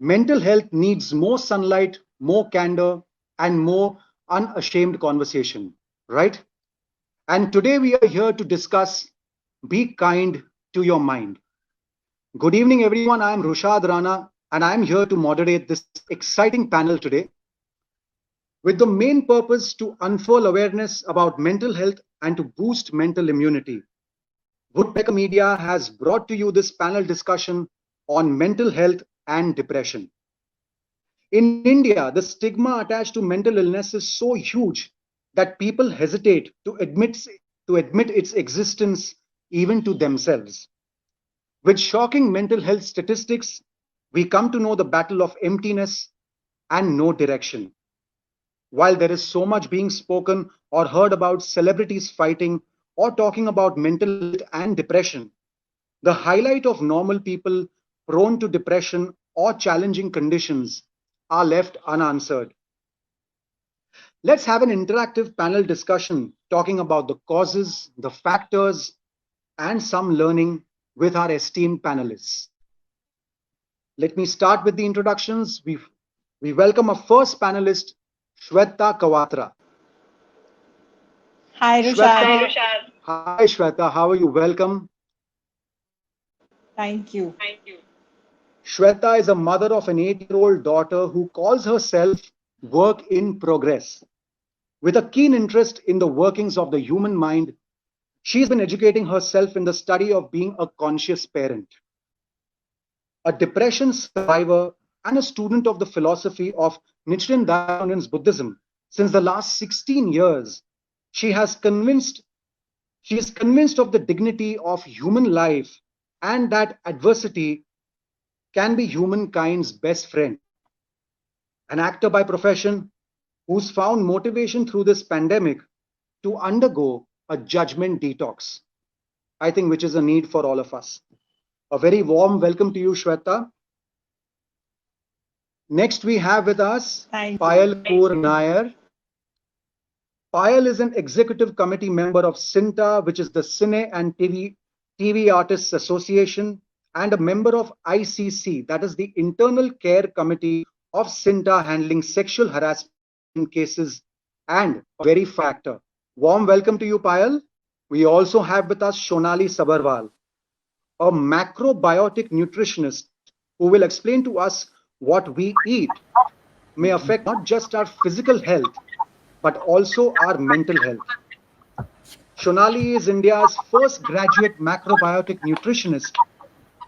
Mental health needs more sunlight, more candor, and more unashamed conversation, right? And today we are here to discuss Be Kind to Your Mind. Good evening, everyone. I am Rushad Rana, and I am here to moderate this exciting panel today with the main purpose to unfurl awareness about mental health and to boost mental immunity. Woodpecker Media has brought to you this panel discussion on mental health and depression. In India, the stigma attached to mental illness is so huge that people hesitate to admit its existence even to themselves. With shocking mental health statistics, we come to know the battle of emptiness and no direction. While there is so much being spoken or heard about celebrities fighting or talking about mental health and depression, the highlight of normal people prone to depression or challenging conditions are left unanswered. Let's have an interactive panel discussion talking about the causes, the factors, and some learning with our esteemed panelists. Let me start with the introductions. We welcome our first panelist, Shweta Kawatra. Hi, Shweta, Rushad. hi Shweta, how are you? Welcome. Thank you. Shweta is a mother of an 8-year-old daughter who calls herself work in progress. With a keen interest in the workings of the human mind, she's been educating herself in the study of being a conscious parent. A depression survivor and a student of the philosophy of Nichiren Daishonin's Buddhism since the last 16 years, she is convinced of the dignity of human life and that adversity can be humankind's best friend. An actor by profession who's found motivation through this pandemic to undergo a judgment detox, I think, which is a need for all of us. A very warm welcome to you, Shweta. Next, we have with us Thank you. Payal Kaur Nair. Payal is an executive committee member of CINTA, which is the Cine and TV Artists Association, and a member of ICC, that is the Internal Care Committee of CINTA handling sexual harassment cases and a very factor. Warm welcome to you, Payal. We also have with us Shonali Sabarwal, a macrobiotic nutritionist who will explain to us what we eat may affect not just our physical health, but also our mental health. Shonali is India's first graduate macrobiotic nutritionist.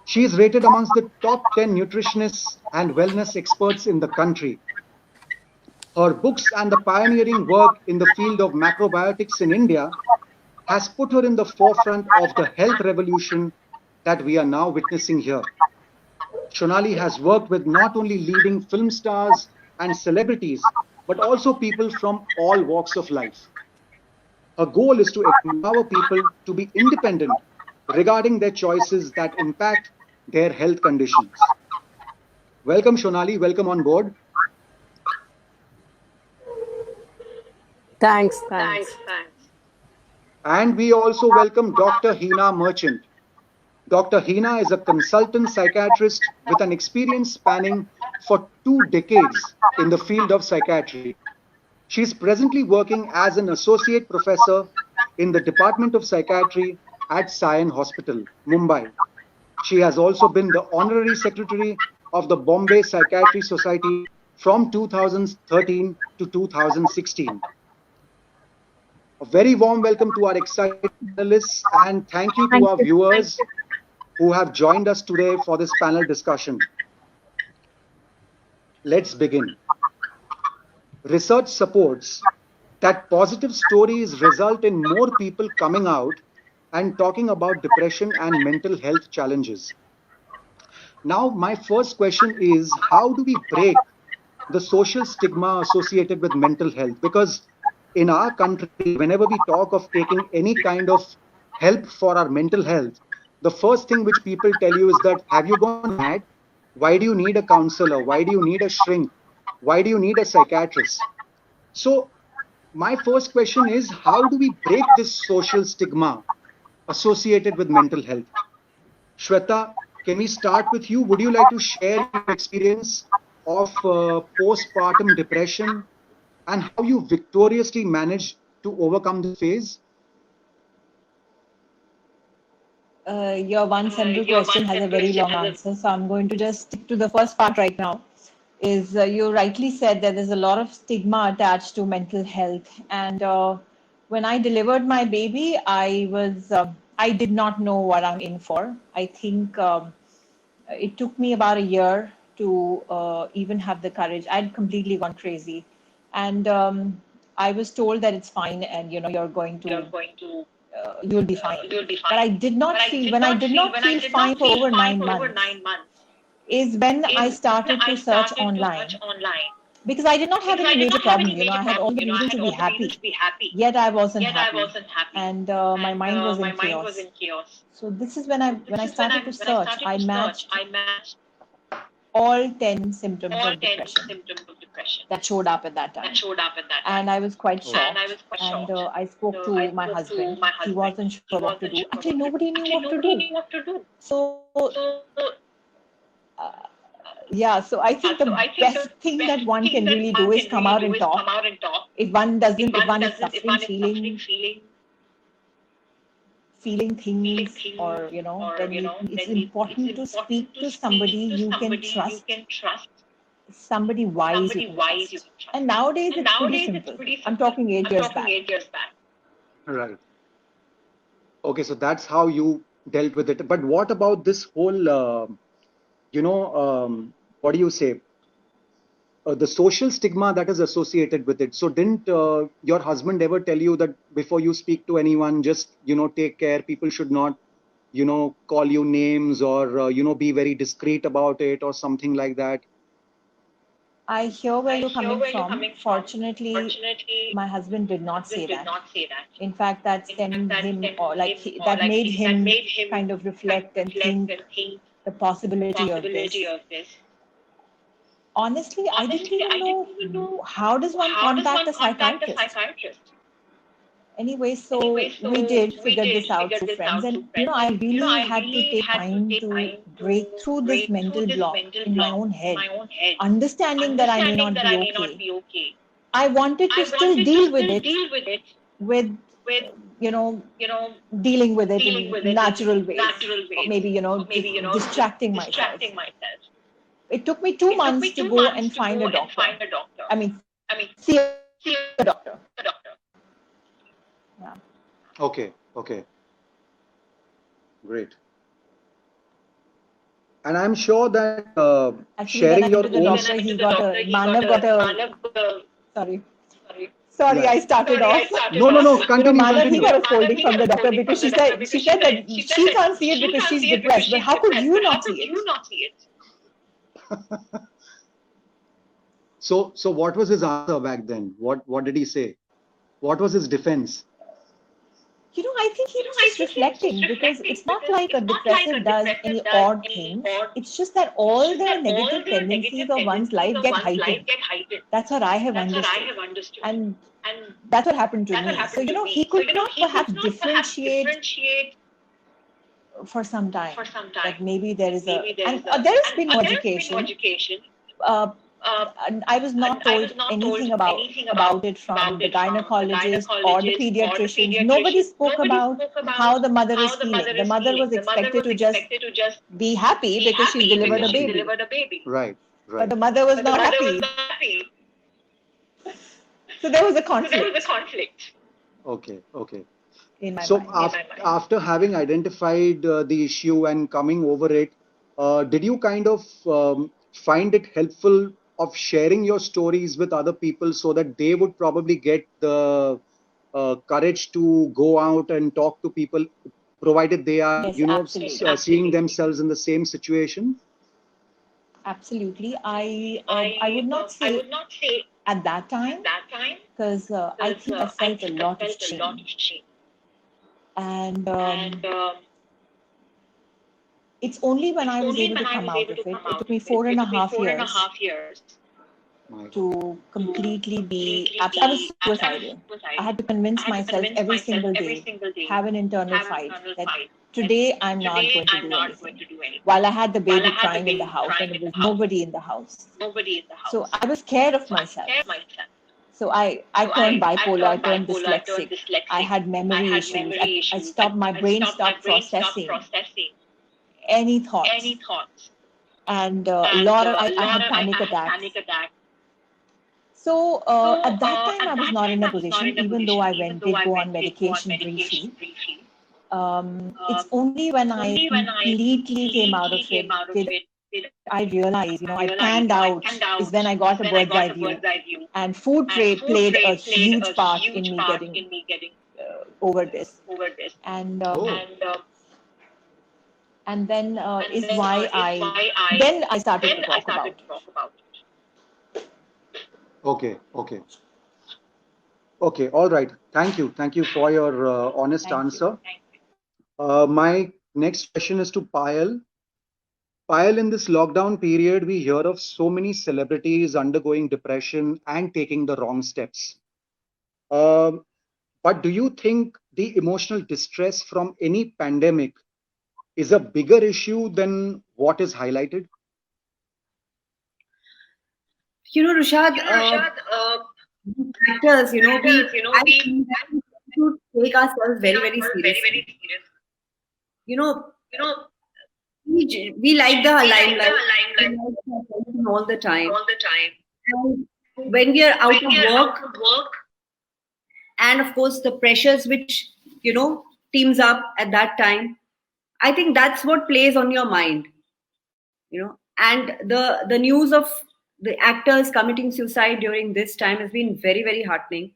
She is rated amongst the top 10 nutritionists and wellness experts in the country. Her books and the pioneering work in the field of macrobiotics in India has put her in the forefront of the health revolution that we are now witnessing here. Shonali has worked with not only leading film stars and celebrities, but also people from all walks of life. Her goal is to empower people to be independent regarding their choices that impact their health conditions. Welcome, Shonali. Welcome on board. Thanks. And we also welcome Dr. Hina Merchant. Dr. Hina is a consultant psychiatrist with an experience spanning for 2 decades in the field of psychiatry. She is presently working as an associate professor in the Department of Psychiatry at Sion Hospital, Mumbai. She has also been the honorary secretary of the Bombay Psychiatry Society from 2013 to 2016. A very warm welcome to our excited panelists, and thank you to our viewers who have joined us today for this panel discussion. Let's begin. Research supports that positive stories result in more people coming out and talking about depression and mental health challenges. Now, my first question is, how do we break the social stigma associated with mental health? Because in our country, whenever we talk of taking any kind of help for our mental health, the first thing which people tell you is that, have you gone mad? Why do you need a counselor? Why do you need a shrink? Why do you need a psychiatrist? So my first question is, how do we break this social stigma associated with mental health? Shweta, can we start with you? Would you like to share your experience of postpartum depression and how you victoriously managed to overcome the phase? Your one simple question has a very long answer, so I'm going to just stick to the first part right now. Is you rightly said that there's a lot of stigma attached to mental health, and when I delivered my baby, I did not know what I'm in for. I think it took me about a year to even have the courage. I'd completely gone crazy, and I was told that it's fine, and you'll be fine. But I did not feel, when I did not feel fine for over 9 months, is when I started to search online, because I did not have any major problem. I had all the reason to be happy, yet I wasn't happy, and my mind was in chaos. So this is when I started to search. I matched all 10 symptoms of depression that showed up at that time. And I was quite shocked. And I spoke to my husband. He wasn't sure what to do. Actually, nobody knew what to do. So, so I think the best thing that one can really do is come out and talk. If one is suffering, feeling things, or then it's important to speak to somebody you can trust, somebody wise you can trust. And nowadays it's pretty simple. I'm talking 8 years back. Right. Okay, so that's how you dealt with it. But what about this whole, what do you say? The social stigma that is associated with it. So didn't your husband ever tell you that before you speak to anyone, just, take care, people should not, call you names, or, be very discreet about it or something like that? I hear where you're coming from. Fortunately, my husband did not say that. In fact, that stemmed him, or that made him kind of reflect and think the possibility of this. Honestly, I didn't even know how does one contact a psychiatrist. Anyway, so we did figure this out through friends, and I really had to take time to break through this mental block in my own head, understanding that I may not be okay. I wanted to still deal with it, with dealing with it in natural ways, or maybe distracting myself. It took me 2 months to go and find a doctor. I mean, see a doctor. Yeah. Okay. Great. And I'm sure that Actually, sharing your the own... doctor, Sorry, yeah. I started off. No. Continue. Manav, he got a scolding from the doctor because she said that she can't see it because she's depressed. But how could you not see it? So what was his answer back then? What did he say? What was his defense? I think he was just reflecting, because it's not like a depressive does any odd things. It's just that all the negative tendencies of one's life get heightened. That's what I have understood. And that's what happened to me. So, he could not perhaps differentiate for some time. Like maybe there is there has been no education. I was not told anything about it from the gynecologist or the pediatricians. Nobody spoke about how the mother is feeling. The mother was expected to just be happy because she delivered a baby. Right. But the mother was not happy. So there was a conflict. Okay. In my mind. After having identified the issue and coming over it, did you kind of find it helpful of sharing your stories with other people so that they would probably get the courage to go out and talk to people, provided they are, absolutely. Seeing themselves in the same situation? Absolutely. I would not say at that time, because I think I felt a lot of shame. And it's only when I was able to come out of it. It took me 4.5 years to completely be. I was suicidal. I had to convince myself every single day, have an internal fight that today I'm not going to do anything. while I had the baby crying in the house and there was nobody in the house. So I was scared of myself. So I turned bipolar, I turned dyslexic, I had memory issues, I stopped, my brain stopped processing any thoughts. And a lot of, I had panic attacks. So at that time, I was not in a position, even though I did go on medication briefly. It's only when I completely came out of it did I realize, I panned out, is when I got a bird's eye view. And food trade played a huge part in me getting over this. And then is why I started to talk about it. Okay, all right. Thank you for your honest answer. My next question is to Payal. Payal, in this lockdown period, we hear of so many celebrities undergoing depression and taking the wrong steps. But do you think the emotional distress from any pandemic is a bigger issue than what is highlighted? Rushad, actors, we have to take ourselves very, very seriously. We like the limelight all the time. And when we are out of work, and of course the pressures which teams up at that time, I think that's what plays on your mind. And the news of the actors committing suicide during this time has been very, very heartening.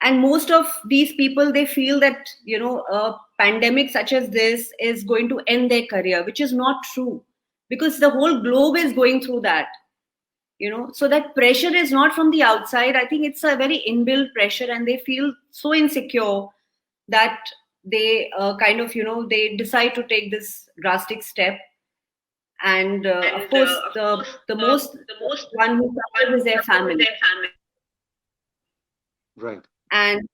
And most of these people, they feel that a pandemic such as this is going to end their career, which is not true, because the whole globe is going through that. So that pressure is not from the outside. I think it's a very inbuilt pressure, and they feel so insecure that they they decide to take this drastic step. And of course, the most one who suffers is their family. Right. And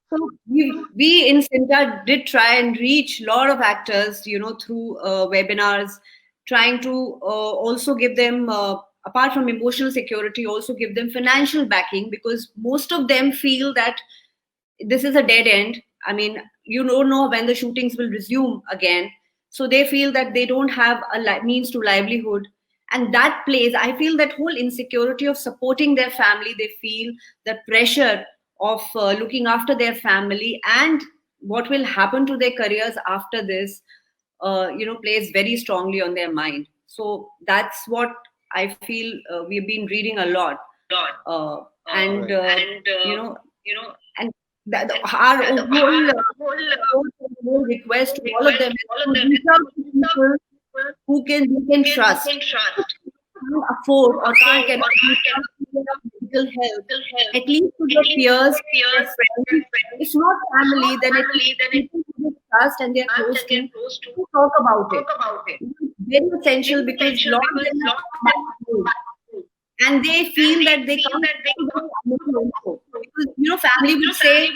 so we in Cinta did try and reach a lot of actors, through webinars, trying to also give them, apart from emotional security, also give them financial backing, because most of them feel that this is a dead end. I mean, you don't know when the shootings will resume again. So they feel that they don't have a means to livelihood. And that plays, I feel that whole insecurity of supporting their family, they feel the pressure of looking after their family and what will happen to their careers after this, plays very strongly on their mind. So that's what I feel we've been reading a lot. And our whole request to all of them is to reach out to people who can trust, can't afford or can't get medical help, at least to their peers, their friends. If not family, then at least people who they trust and they're close to talk about it. It's very essential, because a lot of them are back, and they feel that they can't also. Because family will say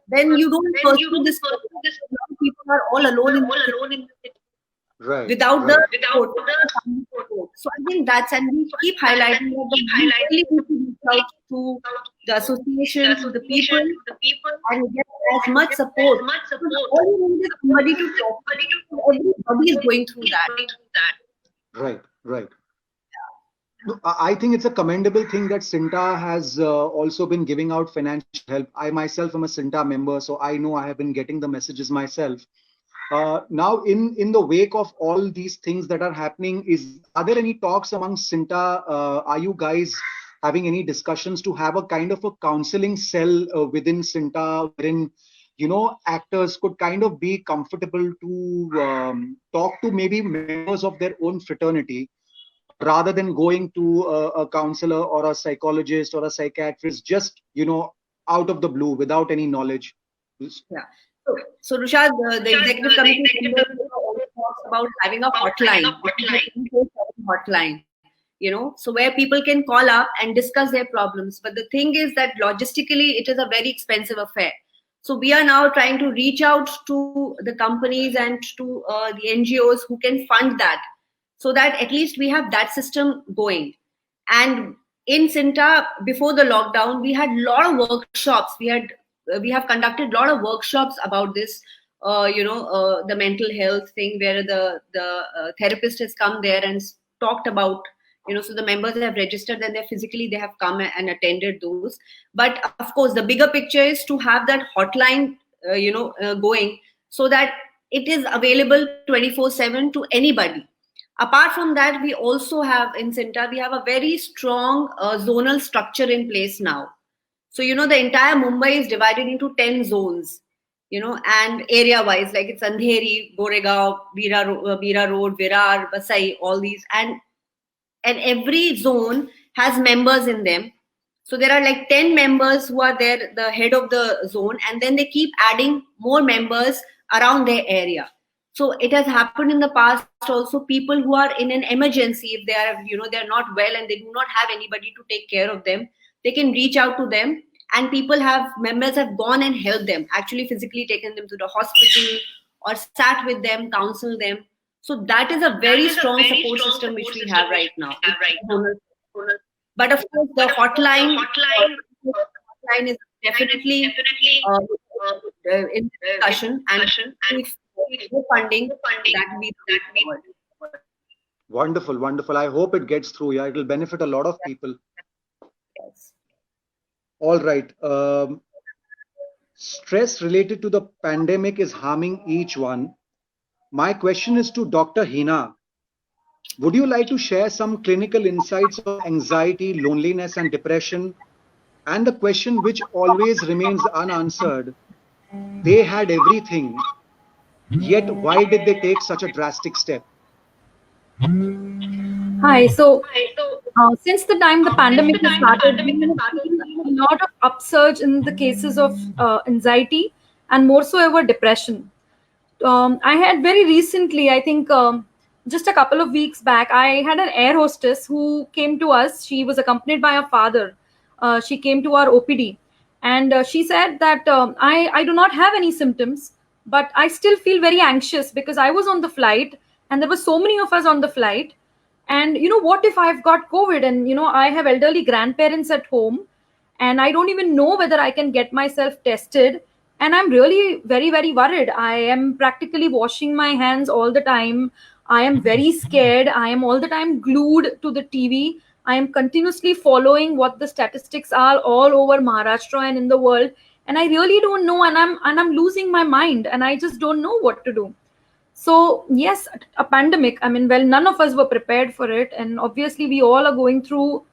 then you don't pursue this. People are all alone in the right, without the support. So I think that's, and we keep highlighting that we really need to reach out to the association, to the people, and get as much support. All you need is somebody to talk to. Everybody is going through that. Right. I think it's a commendable thing that Cinta has also been giving out financial help. I myself am a Cinta member, so I know I have been getting the messages myself. Now, in the wake of all these things that are happening, are there any talks among Cinta? Are you guys having any discussions to have a kind of a counseling cell within Cinta, wherein actors could kind of be comfortable to talk to maybe members of their own fraternity, rather than going to a counselor or a psychologist or a psychiatrist, just out of the blue without any knowledge? Yeah. So Rushad, the executive committee also talks about having a hotline, so where people can call up and discuss their problems. But the thing is that logistically, it is a very expensive affair. So we are now trying to reach out to the companies and to the NGOs who can fund that, so that at least we have that system going. And in Cinta, before the lockdown, we had a lot of workshops. We have conducted a lot of workshops about this. The mental health thing, where the therapist has come there and talked about, so the members have registered and they have come and attended those. But of course, the bigger picture is to have that hotline, going, so that it is available 24/7 to anybody. Apart from that, we also have in Cinta, we have a very strong zonal structure in place now. So, the entire Mumbai is divided into 10 zones, and area-wise, like it's Andheri, Goregaon, Bira Road, Virar, Vasai, all these. And every zone has members in them. So there are like 10 members who are there, the head of the zone, and then they keep adding more members around their area. So it has happened in the past also. People who are in an emergency, if they are, they're not well and they do not have anybody to take care of them, they can reach out to them, and members have gone and helped them, actually physically taken them to the hospital or sat with them, counseled them. So that is a very strong support system which we have right now. But of course, the hotline is definitely in discussion, and with funding that we forward. Wonderful. I hope it gets through. Yeah, it will benefit a lot of people. Yes. All right. Stress related to the pandemic is harming each one. My question is to Dr. Hina. Would you like to share some clinical insights on anxiety, loneliness, and depression? And the question which always remains unanswered: they had everything, yet why did they take such a drastic step? Hi. So, since the time the pandemic has started, we have seen a lot of upsurge in the cases of anxiety and more so ever depression. I had very recently, I think just a couple of weeks back, I had an air hostess who came to us. She was accompanied by her father. She came to our OPD, and she said that I do not have any symptoms, but I still feel very anxious because I was on the flight and there were so many of us on the flight. And what if I've got COVID, and I have elderly grandparents at home, and I don't even know whether I can get myself tested. And I'm really very, very worried. I am practically washing my hands all the time. I am very scared. I am all the time glued to the TV. I am continuously following what the statistics are all over Maharashtra and in the world. And I really don't know. And I'm losing my mind. And I just don't know what to do. So yes, a pandemic. I mean, well, none of us were prepared for it. And obviously, we all are going through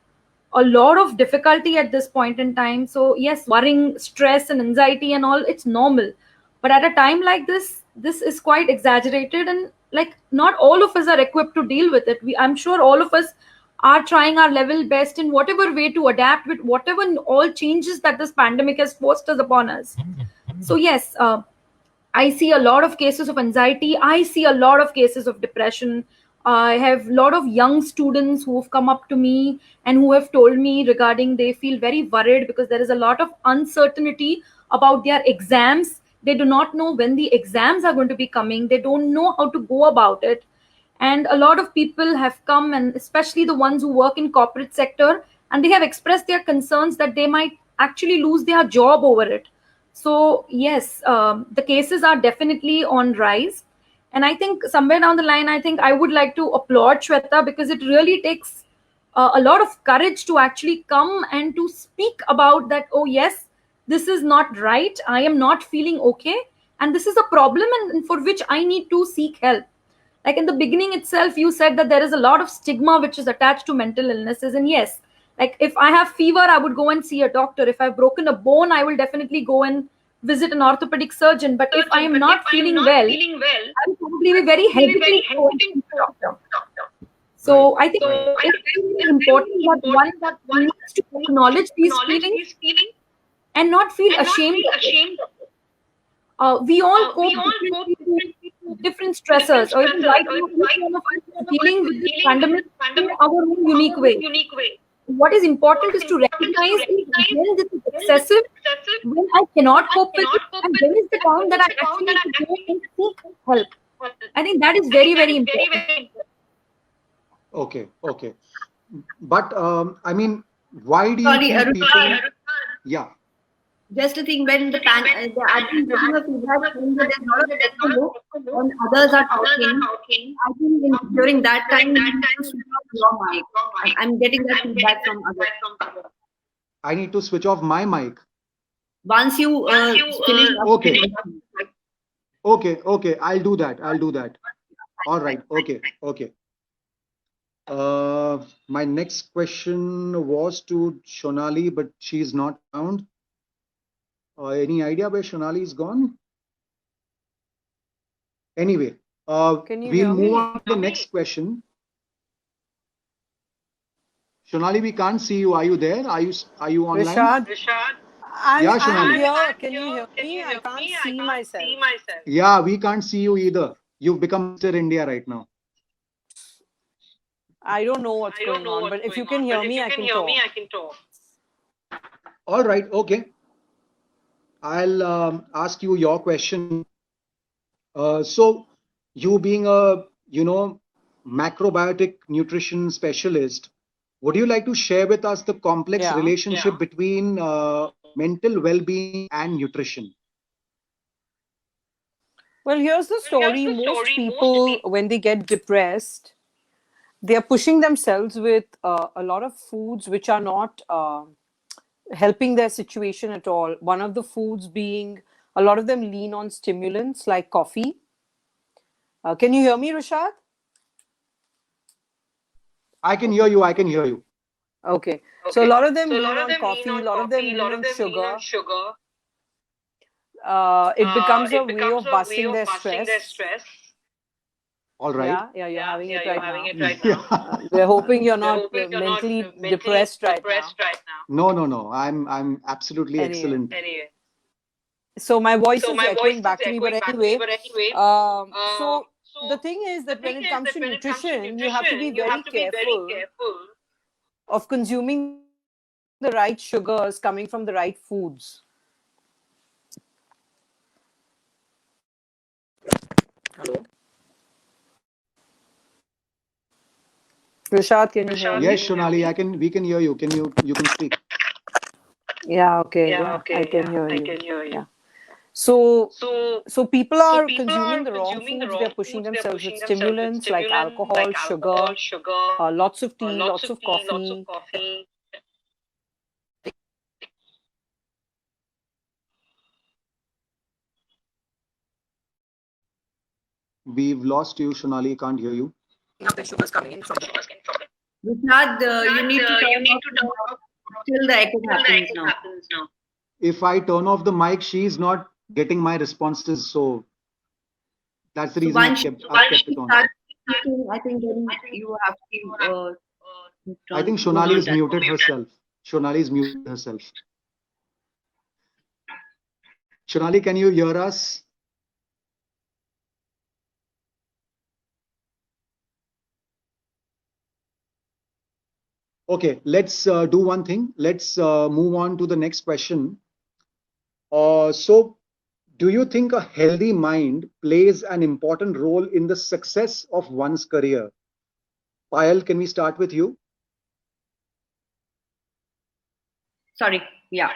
a lot of difficulty at this point in time. So yes, worrying, stress and anxiety and all, it's normal. But at a time like this is quite exaggerated, and like not all of us are equipped to deal with it. I'm sure all of us are trying our level best in whatever way to adapt with whatever all changes that this pandemic has forced us upon us. So yes, I see a lot of cases of anxiety. I see a lot of cases of depression. I have a lot of young students who have come up to me and who have told me regarding they feel very worried because there is a lot of uncertainty about their exams. They do not know when the exams are going to be coming. They don't know how to go about it. And a lot of people have come, and especially the ones who work in corporate sector, and they have expressed their concerns that they might actually lose their job over it. So yes, the cases are definitely on rise. And I think somewhere down the line, I think I would like to applaud Shweta, because it really takes a lot of courage to actually come and to speak about that. Oh yes, this is not right. I am not feeling okay. And this is a problem, and for which I need to seek help. Like in the beginning itself, you said that there is a lot of stigma which is attached to mental illnesses. And yes, like if I have fever, I would go and see a doctor. If I've broken a bone, I will definitely go and visit an orthopedic surgeon. But if I am not feeling well, I will probably be very hesitant to go and see a doctor. So I think it's very important that one needs to acknowledge these feelings and not feel ashamed of it. We all cope with different stressors, or even right now, each one of us is dealing with this pandemic in our own unique way. what is important is to recognize when this is excessive, when I cannot cope with it, and when is the time that I actually need to go and seek help. I think that is very, very important. Okay. But I mean, why do you think people? Yeah. Just to think when I've been getting a feedback saying that there's not a look when others are talking. I think during that time, you need to switch off your mic. I'm getting that feedback from others. I need to switch off my mic. Once you finish. Okay. I'll do that. All right. Okay. My next question was to Shonali, but she's not found. Any idea where Shonali is gone? Anyway, we'll move on to the next question. Shonali, we can't see you. Are you there? Are you online? Rishad, Yeah, Shonali. I'm here. Can you hear me? I can't see myself. Yeah, we can't see you either. You've become Mr. India right now. I don't know what's going on, but if you can hear me, I can talk. All right. Okay. I'll ask you your question. So, you being a macrobiotic nutrition specialist, would you like to share with us the complex relationship between mental well-being and nutrition? Well, here's the story. Most people, when they get depressed, they are pushing themselves with a lot of foods which are not helping their situation at all. One of the foods being, a lot of them lean on stimulants like coffee. Can you hear me, Rishad? I can hear you. Okay. So a lot of them lean on coffee, a lot of them lean on sugar. It becomes a way of busting their stress. All right. Yeah, you're having it right now. We're hoping you're not mentally depressed right now. No. I'm absolutely excellent. Anyway. So my voice is echoing back to me, but anyway. So the thing is that when it comes to nutrition, you have to be very careful of consuming the right sugars coming from the right foods. Hello? Rishad, can you hear me? Yes, Shonali, we can hear you. You can speak. Yeah, okay. I can hear you. Yeah. So people are consuming the wrong foods. They're pushing themselves with stimulants like alcohol, sugar, lots of tea, lots of coffee. We've lost you, Shonali. Can't hear you. The sugar's coming in from Rishad, you need to turn off till the echo happens now. If I turn off the mic, she's not getting my responses, so that's the reason I've kept it on. I think then you have to. I think Shonali is muted herself. Shonali, can you hear us? Okay, let's do one thing. Let's move on to the next question. So, do you think a healthy mind plays an important role in the success of one's career? Payal, can we start with you? Sorry. Yeah.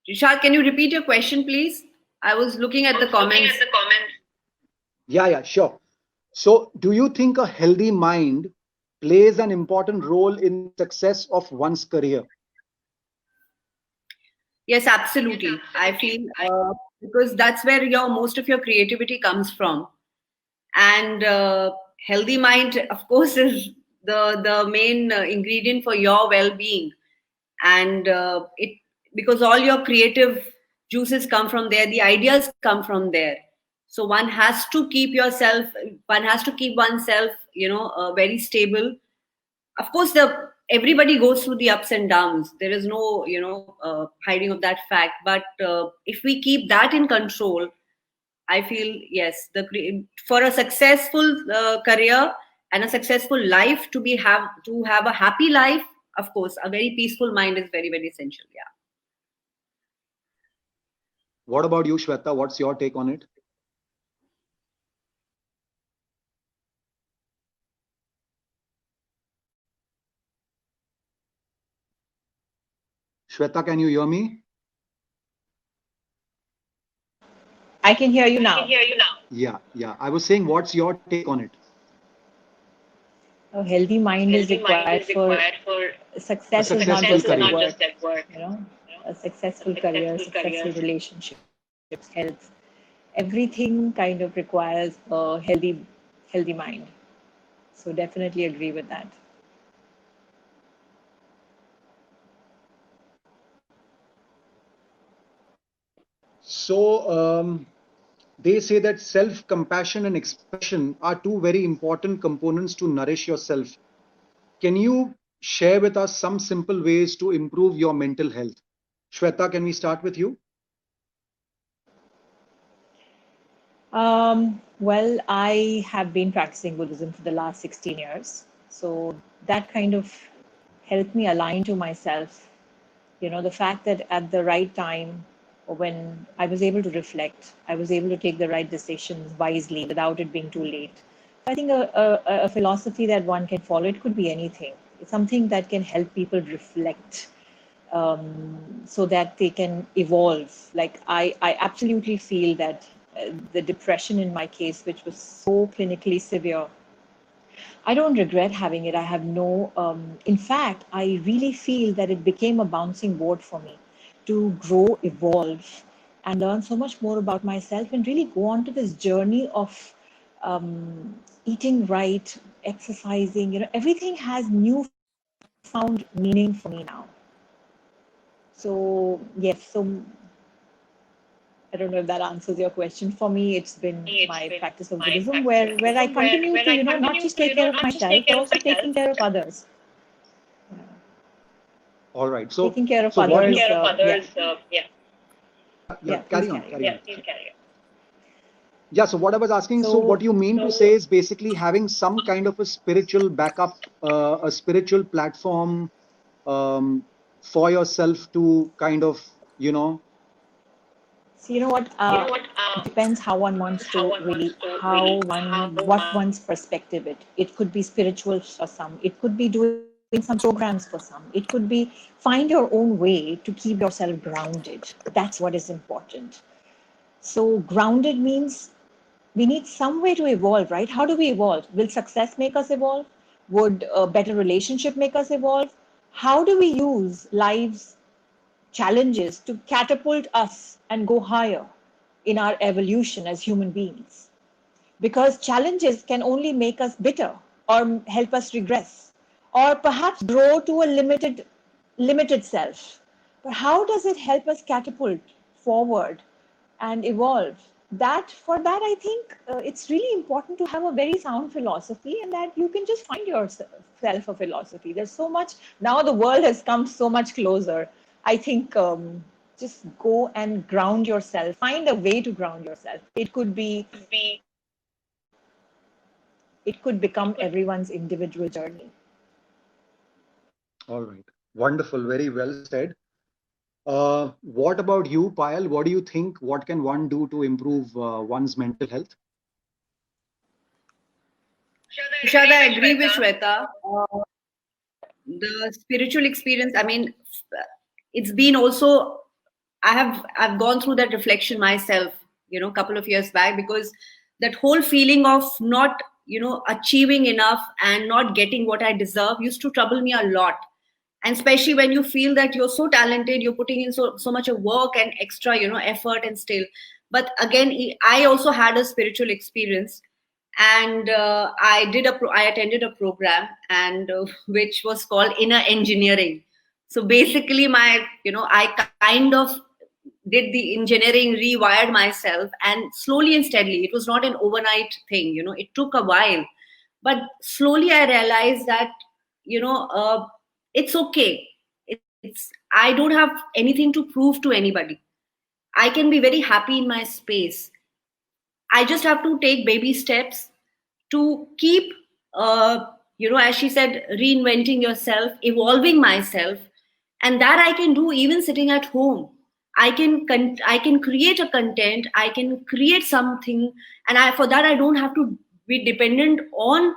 Rishad, can you repeat your question, please? I was looking at the comments. Yeah, sure. So, do you think a healthy mind plays an important role in the success of one's career? Yes, absolutely. I feel because that's where most of your creativity comes from, and healthy mind, of course, is the main ingredient for your well-being, and because all your creative juices come from there, the ideas come from there. So one has to keep oneself, very stable. Of course, everybody goes through the ups and downs. There is no, hiding of that fact. But if we keep that in control, I feel, yes, for a successful career, and a successful life, to have a happy life, of course, a very peaceful mind is very, very essential. Yeah. What about you, Shweta? What's your take on it? Shweta, can you hear me? I can hear you now. Yeah. I was saying, what's your take on it? A healthy mind is required for success. Is not just at work. A successful career, successful relationships, health, everything kind of requires a healthy mind. So definitely agree with that. So they say that self-compassion and expression are two very important components to nourish yourself. Can you share with us some simple ways to improve your mental health? Shweta, can we start with you? Well, I have been practicing Buddhism for the last 16 years. So that kind of helped me align to myself. The fact that at the right time, when I was able to reflect, I was able to take the right decisions wisely without it being too late. I think a philosophy that one can follow, it could be anything. It's something that can help people reflect so that they can evolve. Like I absolutely feel that the depression in my case, which was so clinically severe, I don't regret having it. I have no, in fact, I really feel that it became a bouncing board for me to grow, evolve, and learn so much more about myself and really go on to this journey of eating right, exercising. Everything has new found meaning for me now. So, yes, so I don't know if that answers your question. For me, it's been my practice of Buddhism where I continue to, not just take care of myself, but also taking care of others. All right. So Taking care of what others. carry on. Yeah, so what I was asking, so what you mean to say is basically having some kind of a spiritual backup, a spiritual platform for yourself to kind of, So you know what? It depends how one wants to really, what one's perspective it. It could be spiritual for some. It could be doing some programs for some. It could be find your own way to keep yourself grounded. That's what is important. So grounded means we need some way to evolve, right? How do we evolve? Will success make us evolve? Would a better relationship make us evolve? How do we use life's challenges to catapult us and go higher in our evolution as human beings? Because challenges can only make us bitter or help us regress or perhaps grow to a limited self. But how does it help us catapult forward and evolve? For that, I think it's really important to have a very sound philosophy, and that you can just find yourself a philosophy. There's so much now. The world has come so much closer. I think just go and ground yourself. Find a way to ground yourself. It could become everyone's individual journey. All right. Wonderful. Very well said. What about you, Payal? What do you think? What can one do to improve one's mental health? Shada, I agree with Shweta. The spiritual experience, I mean, it's been also, I've gone through that reflection myself, a couple of years back, because that whole feeling of not, achieving enough and not getting what I deserve used to trouble me a lot. And especially when you feel that you're so talented, you're putting in so much of work and extra, effort and still. But again, I also had a spiritual experience, and I attended a program, and which was called Inner Engineering. So basically, I kind of did the engineering, rewired myself, and slowly and steadily. It was not an overnight thing, it took a while, but slowly I realized that it's okay. I don't have anything to prove to anybody. I can be very happy in my space. I just have to take baby steps to keep as she said, reinventing yourself, evolving myself, and that I can do even sitting at home. I can create a content, I can create something, and for that I don't have to be dependent on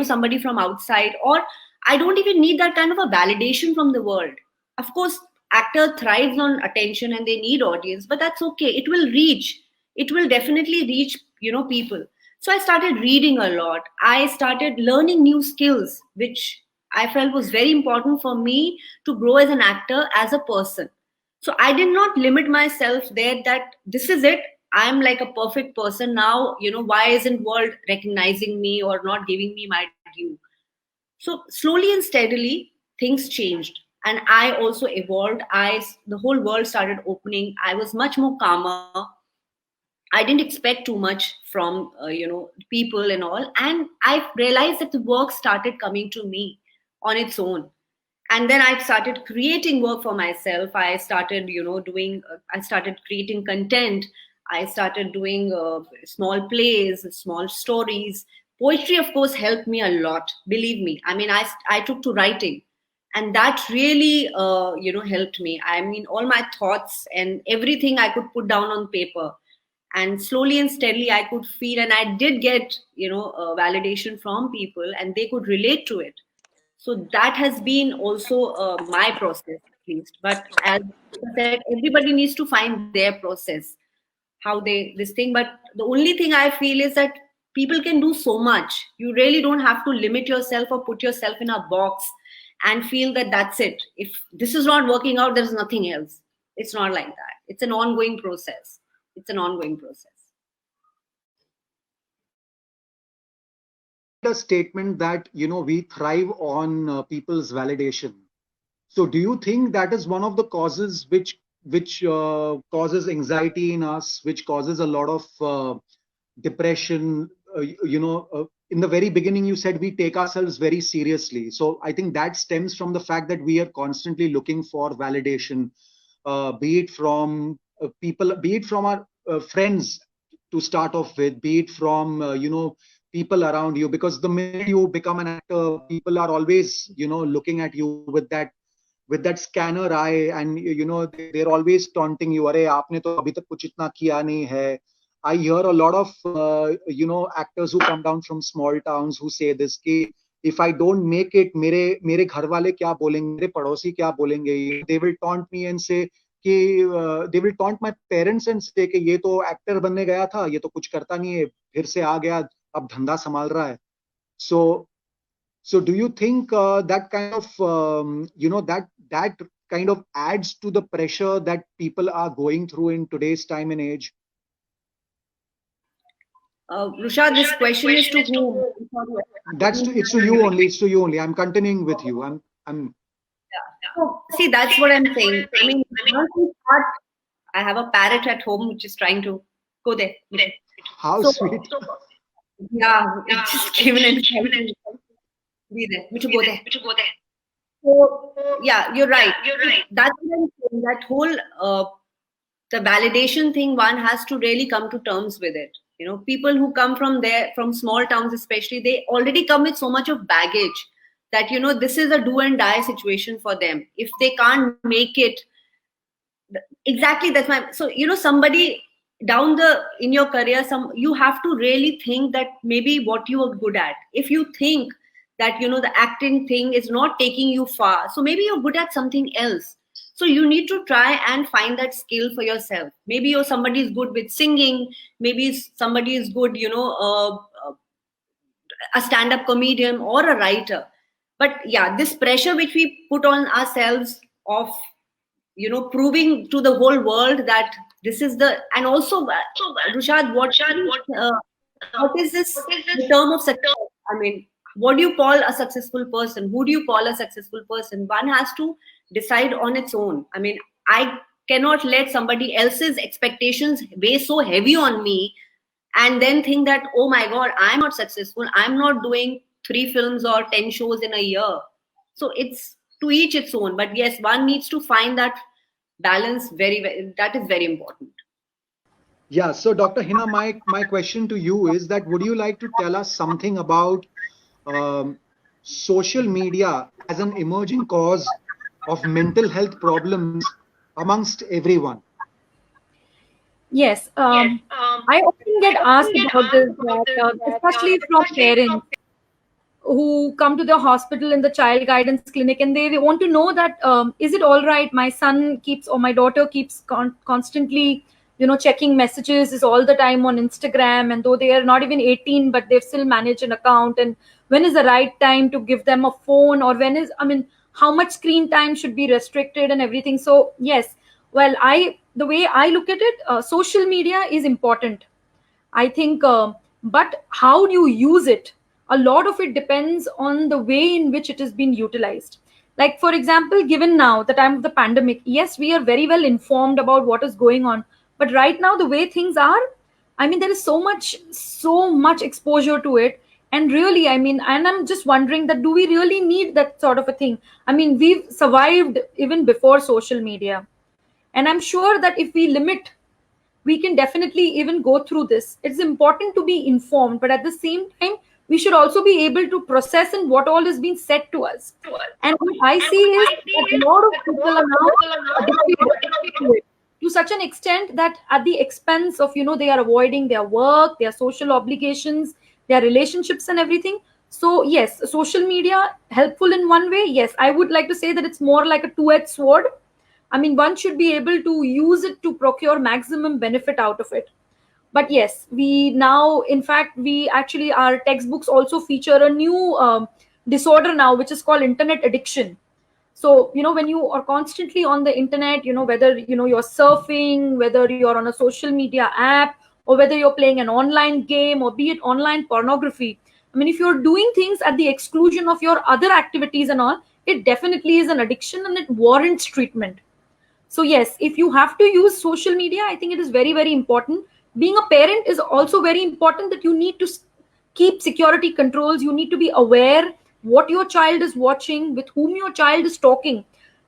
somebody from outside, or I don't even need that kind of a validation from the world. Of course, actor thrives on attention and they need audience, but that's okay. It will definitely reach people. So I started reading a lot. I started learning new skills, which I felt was very important for me to grow as an actor, as a person. So I did not limit myself there that this is it. I'm like a perfect person now. Why isn't world recognizing me or not giving me my due? So slowly and steadily, things changed. And I also evolved. The whole world started opening. I was much more calmer. I didn't expect too much from people and all, and I realized that the work started coming to me on its own. And then I started creating work for myself. I started I started creating content. I started doing small plays, small stories. Poetry, of course, helped me a lot, believe me. I mean, I took to writing, and that really helped me. I mean, all my thoughts and everything I could put down on paper, and slowly and steadily I could feel, and I did get validation from people, and they could relate to it. So that has been also my process, at least. But as I said, everybody needs to find their process, how they this thing. But the only thing I feel is that people can do so much. You really don't have to limit yourself or put yourself in a box and feel that that's it. If this is not working out, there's nothing else. It's not like that. It's an ongoing process. It's an ongoing process. A statement that we thrive on people's validation. So do you think that is one of the causes which causes anxiety in us, which causes a lot of depression? In the very beginning you said we take ourselves very seriously, so I think that stems from the fact that we are constantly looking for validation, be it from people, be it from our friends to start off with, be it from people around you, because the minute you become an actor, people are always looking at you with that scanner eye, and they're always taunting you, "Arey, aapne to abhi tak kuch itna kiya nahi hai." I hear a lot of actors who come down from small towns who say this, ki if I don't make it, mere ghar wale kya bolenge, mere padosi kya bolenge. They will taunt me and say कि they will taunt my parents and say कि ये तो actor बनने गया था, ये तो कुछ करता नहीं है, फिर से आ गया, अब धंधा संभाल रहा है. So do you think that kind of that kind of adds to the pressure that people are going through in today's time and age? Rushad, this question is to whom? It's to you only. It's to you only. I'm continuing with you. I'm. So, see, that's what I'm saying. I mean, I have a parrot at home which is trying to go there. How sweet. Yeah, it's just given it. Be there. Which go there. So, yeah, you're right. That's what I'm saying. That whole the validation thing, one has to really come to terms with it. People who come from small towns especially, they already come with so much of baggage that this is a do and die situation for them. If they can't make it, exactly, that's my. So somebody down in your career, you have to really think that maybe what you are good at. If you think that the acting thing is not taking you far, so maybe you're good at something else. So you need to try and find that skill for yourself. Maybe somebody is good with singing. Maybe somebody is good, a stand-up comedian or a writer. But yeah, this pressure which we put on ourselves of, proving to the whole world that this is and also, Rushad, what is this term of success? I mean, what do you call a successful person? Who do you call a successful person? One has to decide on its own. I mean, I cannot let somebody else's expectations weigh so heavy on me and then think that, oh my God, I'm not successful. I'm not doing 3 films or 10 shows in a year. So it's to each its own. But yes, one needs to find that balance. That is very important. Yeah. So Dr. Hina, my question to you is that would you like to tell us something about social media as an emerging cause of mental health problems amongst everyone? Yes, I often get asked about this, especially from parents who come to the hospital in the child guidance clinic, and they want to know that is it all right, my son keeps or my daughter keeps constantly checking messages, is all the time on Instagram, and though they are not even 18 but they've still managed an account, and when is the right time to give them a phone, or when is, I mean, how much screen time should be restricted and everything. So yes, well, the way I look at it, social media is important, I think, but how do you use it? A lot of it depends on the way in which it has been utilized. Like, for example, given now the time of the pandemic, yes, we are very well informed about what is going on. But right now, the way things are, I mean, there is so much exposure to it. And really, I mean, and I'm just wondering that do we really need that sort of a thing? I mean, we've survived even before social media. And I'm sure that if we limit, we can definitely even go through this. It's important to be informed, but at the same time, we should also be able to process in what all is being said to us. And what I see is that a lot of people are now addicted to it to such an extent that at the expense of, they are avoiding their work, their social obligations, their relationships and everything. So yes, social media helpful in one way. Yes, I would like to say that it's more like a two-edged sword. I mean, one should be able to use it to procure maximum benefit out of it. But yes, we now, in fact, we actually, our textbooks also feature a new disorder now, which is called internet addiction. So, when you are constantly on the internet, whether, you're surfing, whether you're on a social media app, or whether you're playing an online game, or be it online pornography. I mean, if you're doing things at the exclusion of your other activities and all, it definitely is an addiction and it warrants treatment. So yes, if you have to use social media, I think it is very, very important. Being a parent is also very important, that you need to keep security controls. You need to be aware what your child is watching, with whom your child is talking.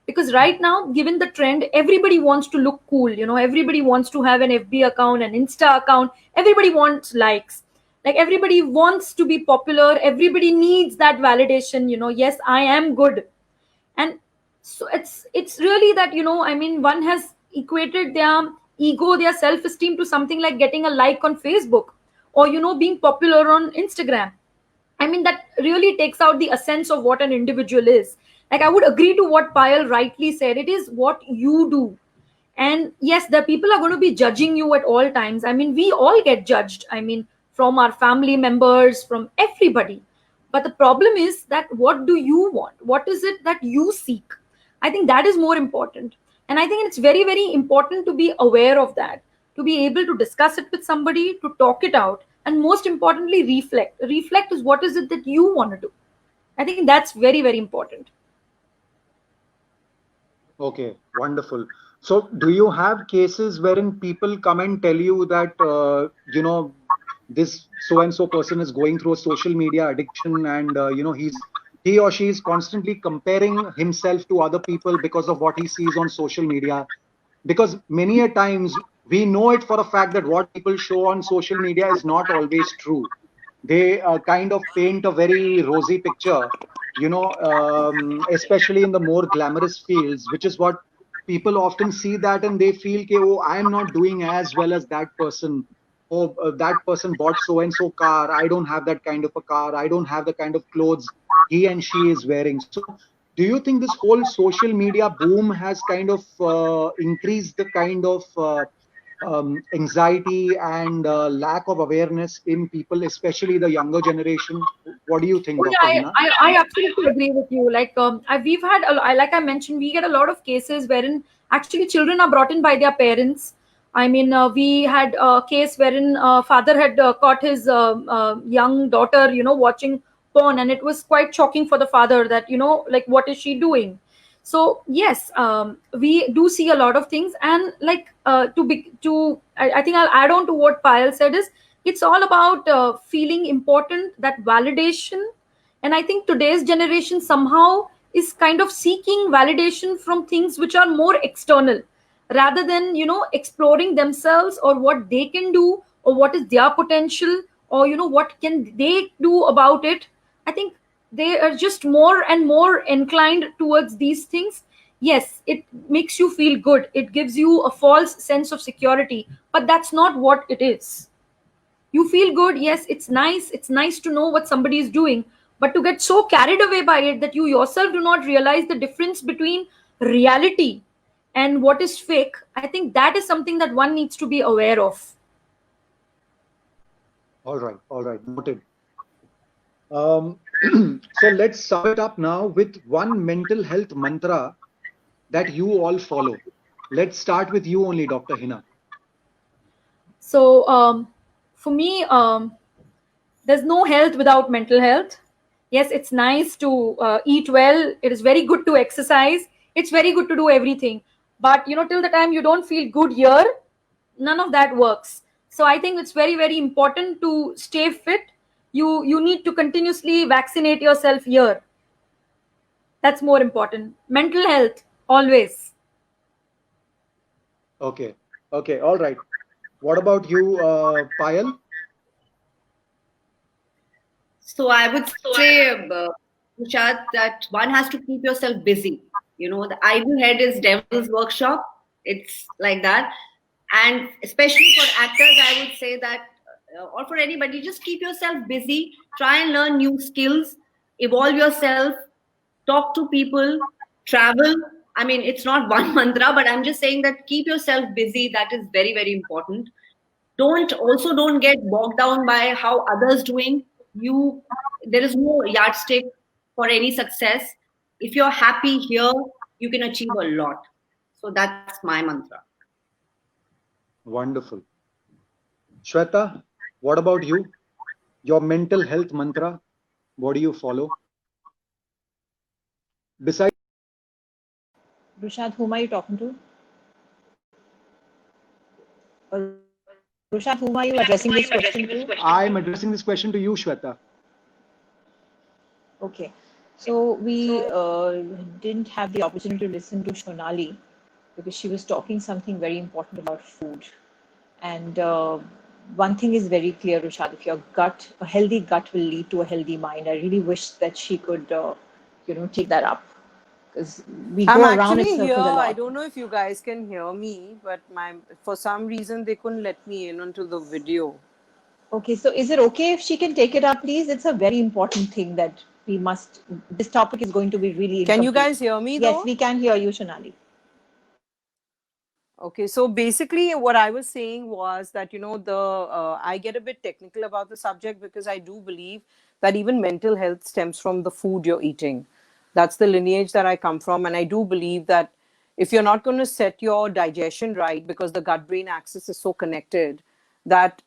Because right now, given the trend, everybody wants to look cool. Everybody wants to have an FB account, an Insta account. Everybody wants likes. Like, everybody wants to be popular. Everybody needs that validation. Yes, I am good. And so it's really that, I mean, one has equated their ego, their self-esteem to something like getting a like on Facebook, or being popular on Instagram. I mean, that really takes out the essence of what an individual is. Like, I would agree to what Payal rightly said. It is what you do. And yes, the people are going to be judging you at all times. I mean, we all get judged. I mean, from our family members, from everybody. But the problem is that what do you want? What is it that you seek? I think that is more important. And I think it's very, very important to be aware of that, to be able to discuss it with somebody, to talk it out, and most importantly, reflect. Reflect is what is it that you want to do. I think that's very, very important. Okay, wonderful. So do you have cases wherein people come and tell you that, this so-and-so person is going through a social media addiction, and, he or she is constantly comparing himself to other people because of what he sees on social media? Because many a times we know it for a fact that what people show on social media is not always true. They kind of paint a very rosy picture, especially in the more glamorous fields, which is what people often see that, and they feel, oh, I am not doing as well as that person. Oh, that person bought so and so car. I don't have that kind of a car. I don't have the kind of clothes he and she is wearing. So do you think this whole social media boom has kind of increased the kind of anxiety and lack of awareness in people, especially the younger generation? What do you think, Dr. Hina? I absolutely agree with you. Like, we've had, like I mentioned, we get a lot of cases wherein actually children are brought in by their parents. I mean, we had a case wherein father had caught his young daughter, watching porn, and it was quite shocking for the father that, like, what is she doing? So yes, we do see a lot of things, and like I think I'll add on to what Payal said is, it's all about feeling important, that validation. And I think today's generation somehow is kind of seeking validation from things which are more external, rather than exploring themselves, or what they can do, or what is their potential, or what can they do about it. I think they are just more and more inclined towards these things. Yes, it makes you feel good, it gives you a false sense of security, but that's not what it is. You feel good, yes, it's nice to know what somebody is doing, but to get so carried away by it that you yourself do not realize the difference between reality and what is fake, I think that is something that one needs to be aware of. All right, noted. So let's sum it up now with one mental health mantra that you all follow. Let's start with you only, Dr. Hina. So for me, there's no health without mental health. Yes, it's nice to eat well, it is very good to exercise, it's very good to do everything, but till the time you don't feel good here, none of that works. So I think it's very, very important to stay fit. You need to continuously vaccinate yourself here. That's more important. Mental health always. Okay, all right. What about you, Payal? So I would say, Tushar, that one has to keep yourself busy. The idle head is devil's workshop. It's like that. And especially for actors, I would say that, or for anybody, just keep yourself busy. Try and learn new skills, evolve yourself, talk to people, travel. I mean, it's not one mantra, but I'm just saying that keep yourself busy. That is very, very important. Don't get bogged down by how others doing. There is no yardstick for any success. If you're happy here, you can achieve a lot. So that's my mantra. Wonderful. Shweta, what about you? Your mental health mantra, what do you follow? Besides, Rushad, whom are you talking to? Rushad, whom are you addressing this question to? I'm addressing this question to you, Shweta. Okay. So we didn't have the opportunity to listen to Shonali because she was talking something very important about food. And one thing is very clear, Rushad, if your gut, a healthy gut will lead to a healthy mind. I really wish that she could, take that up. Because we go I'm around in actually circles here. a lot. I don't know if you guys can hear me, but for some reason they couldn't let me in onto the video. Okay, so is it okay if she can take it up, please? It's a very important thing that we must. This topic is going to be really. Can you incomplete. guys hear me? Yes, though? we can hear you, Shonali. Okay, so basically what I was saying was that, I get a bit technical about the subject because I do believe that even mental health stems from the food you're eating. That's the lineage that I come from. And I do believe that if you're not going to set your digestion right, because the gut-brain axis is so connected, that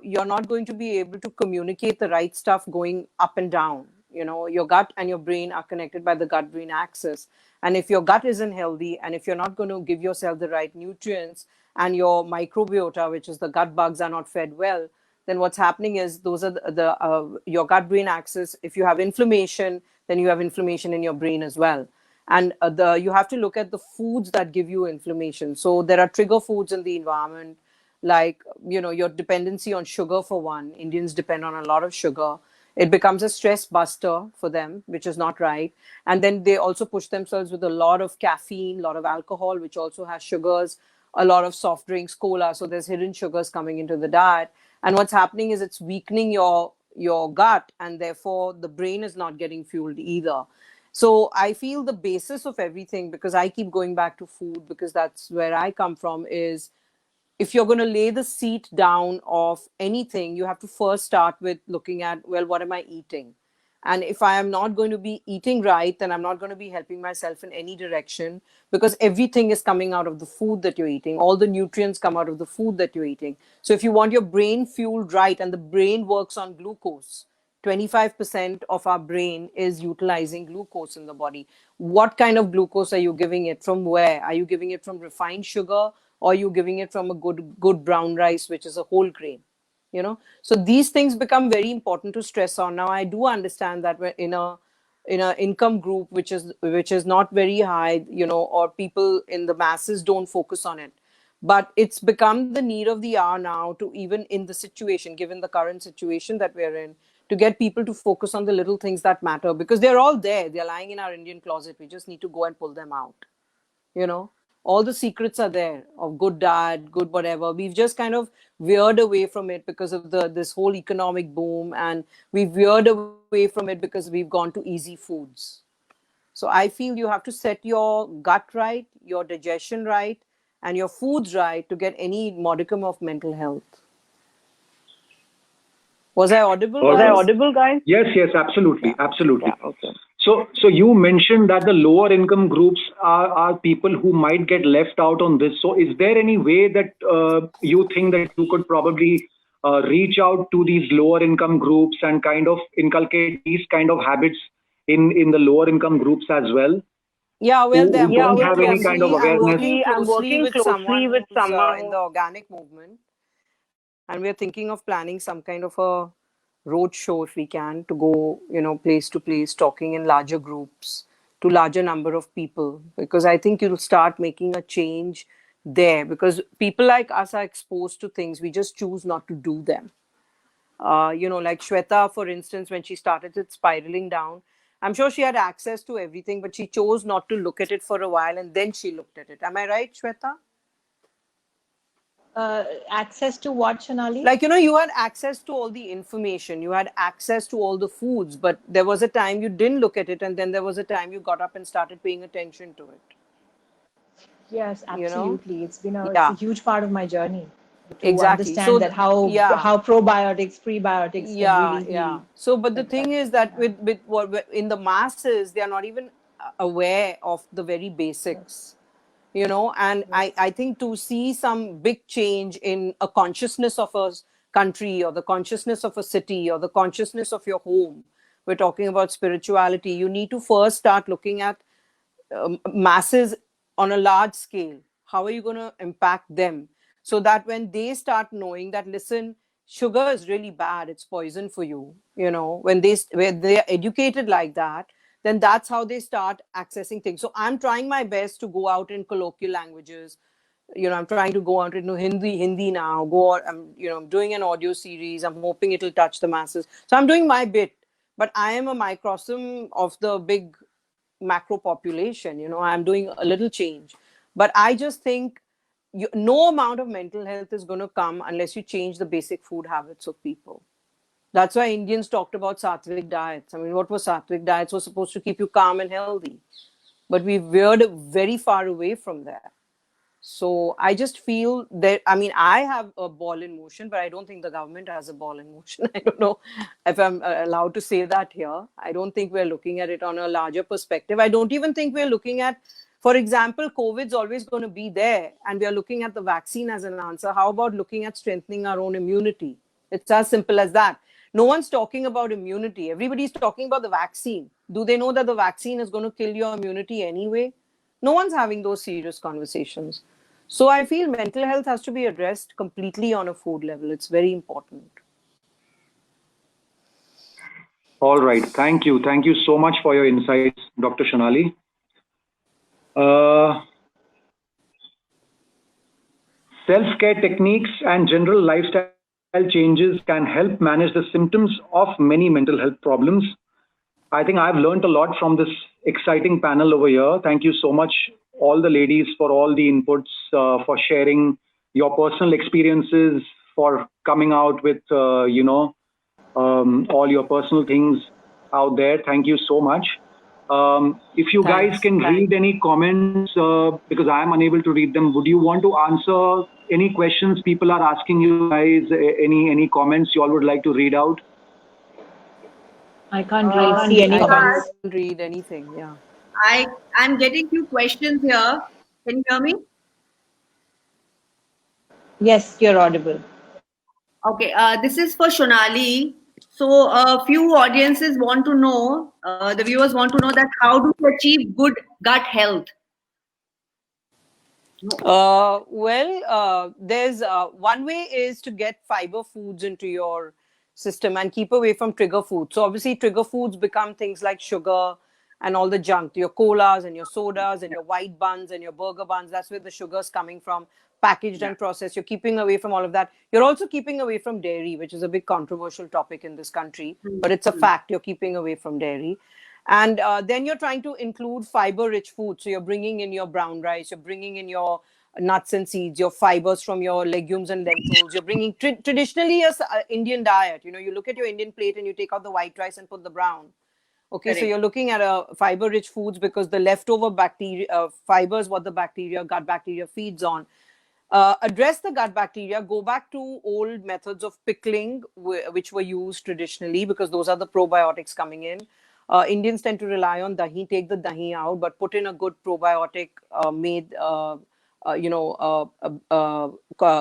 you're not going to be able to communicate the right stuff going up and down. Your gut and your brain are connected by the gut-brain axis. And if your gut isn't healthy, and if you're not going to give yourself the right nutrients, and your microbiota, which is the gut bugs, are not fed well, then what's happening is those are your gut-brain axis. If you have inflammation, then you have inflammation in your brain as well. And you have to look at the foods that give you inflammation. So there are trigger foods in the environment, like your dependency on sugar. For one, Indians depend on a lot of sugar. It becomes a stress buster for them, which is not right. And then they also push themselves with a lot of caffeine, a lot of alcohol, which also has sugars, a lot of soft drinks, cola. So there's hidden sugars coming into the diet. And what's happening is it's weakening your gut, and therefore the brain is not getting fueled either. So I feel the basis of everything, because I keep going back to food because that's where I come from, is if you're going to lay the seat down of anything, you have to first start with looking at, well, what am I eating? And if I am not going to be eating right, then I'm not going to be helping myself in any direction, because everything is coming out of the food that you're eating. All the nutrients come out of the food that you're eating. So if you want your brain fueled right, and the brain works on glucose, 25% of our brain is utilizing glucose in the body. What kind of glucose are you giving it? From where? Are you giving it from refined sugar, or are you giving it from a good brown rice, which is a whole grain? So these things become very important to stress on. Now, I do understand that we're in a income group which is not very high, or people in the masses don't focus on it. But it's become the need of the hour now, to, even in the situation, given the current situation that we're in, to to get people to focus on the little things that matter, because they're all there. They're lying in our Indian closet. We just need to go and pull them out. You know, all the secrets are there of good diet, good whatever. We've just kind of veered away from it because of this whole economic boom, and we've veered away from it because we've gone to easy foods. So I feel you have to set your gut right, your digestion right, and your foods right to get any modicum of mental health. Was I audible? Guys? Yes, absolutely, absolutely. Yeah, okay. So you mentioned that the lower income groups are people who might get left out on this. So is there any way that you think that you could probably reach out to these lower income groups and kind of inculcate these kind of habits in the lower income groups as well? Yeah, well, who don't have any kind of awareness. I'm working closely with someone in the organic movement, and we're thinking of planning some kind of a road show if we can, to go, place to place, talking in larger groups to larger number of people, because I think you'll start making a change there, because people like us are exposed to things, we just choose not to do them. Like Shweta, for instance, when she started it spiraling down, I'm sure she had access to everything, but she chose not to look at it for a while, and then she looked at it. Am I right, Shweta? Access to what, Shonali? Like, you had access to all the information, you had access to all the foods, but there was a time you didn't look at it, and then there was a time you got up and started paying attention to it. Yes, absolutely. It's been it's a huge part of my journey to exactly. understand that how probiotics, prebiotics can really heal. So, but the thing is that with in the masses, they are not even aware of the very basics. And I think to see some big change in a consciousness of a country, or the consciousness of a city, or the consciousness of your home, we're talking about spirituality, you need to first start looking at masses on a large scale. How are you going to impact them? So that when they start knowing that, listen, sugar is really bad, it's poison for you, when they're educated like that, then that's how they start accessing things. So I'm trying my best to go out in colloquial languages. I'm trying to go out into Hindi now. I'm doing an audio series. I'm hoping it'll touch the masses. So I'm doing my bit, but I am a microcosm of the big macro population. I'm doing a little change, but I just think no amount of mental health is going to come unless you change the basic food habits of people. That's why Indians talked about sattvic diets. I mean, what was sattvic diets? Was supposed to keep you calm and healthy. But we veered very far away from there. So I just feel that, I have a ball in motion, but I don't think the government has a ball in motion. I don't know if I'm allowed to say that here. I don't think we're looking at it on a larger perspective. I don't even think we're looking at, for example, COVID's always going to be there, and we are looking at the vaccine as an answer. How about looking at strengthening our own immunity? It's as simple as that. No one's talking about immunity. Everybody's talking about the vaccine. Do they know that the vaccine is going to kill your immunity anyway? No one's having those serious conversations. So I feel mental health has to be addressed completely on a food level. It's very important. All right. Thank you. Thank you so much for your insights, Dr. Shonali. Self-care techniques and general lifestyle changes can help manage the symptoms of many mental health problems. I think I've learned a lot from this exciting panel over here. Thank you so much, all the ladies, for all the inputs, for sharing your personal experiences, for coming out with, all your personal things out there. Thank you so much. If you guys can read any comments, because I am unable to read them, would you want to answer any questions people are asking you guys? Any comments you all would like to read out? I can't really see any comments. I can't read anything, yeah. I'm getting few questions here. Can you hear me? Yes, you're audible. Okay, this is for Shonali. So a few audiences want to know, the viewers want to know that how do you achieve good gut health? There's one way is to get fiber foods into your system and keep away from trigger foods. So obviously trigger foods become things like sugar and all the junk, your colas and your sodas and your white buns and your burger buns. That's where the sugar's coming from. packaged and processed. You're keeping away from all of that. You're also keeping away from dairy, which is a big controversial topic in this country, but it's a fact. You're keeping away from dairy. And then you're trying to include fiber-rich food. So you're bringing in your brown rice, you're bringing in your nuts and seeds, your fibers from your legumes and lentils. You're bringing traditionally a Indian diet. You look at your Indian plate and you take out the white rice and put the brown. Okay, Correct. so you're looking at a fiber-rich foods because the leftover bacteria, fiber is what the bacteria, gut bacteria feeds on. Address the gut bacteria, go back to old methods of pickling, which were used traditionally, because those are the probiotics coming in. Indians tend to rely on dahi, take the dahi out, but put in a good probiotic made,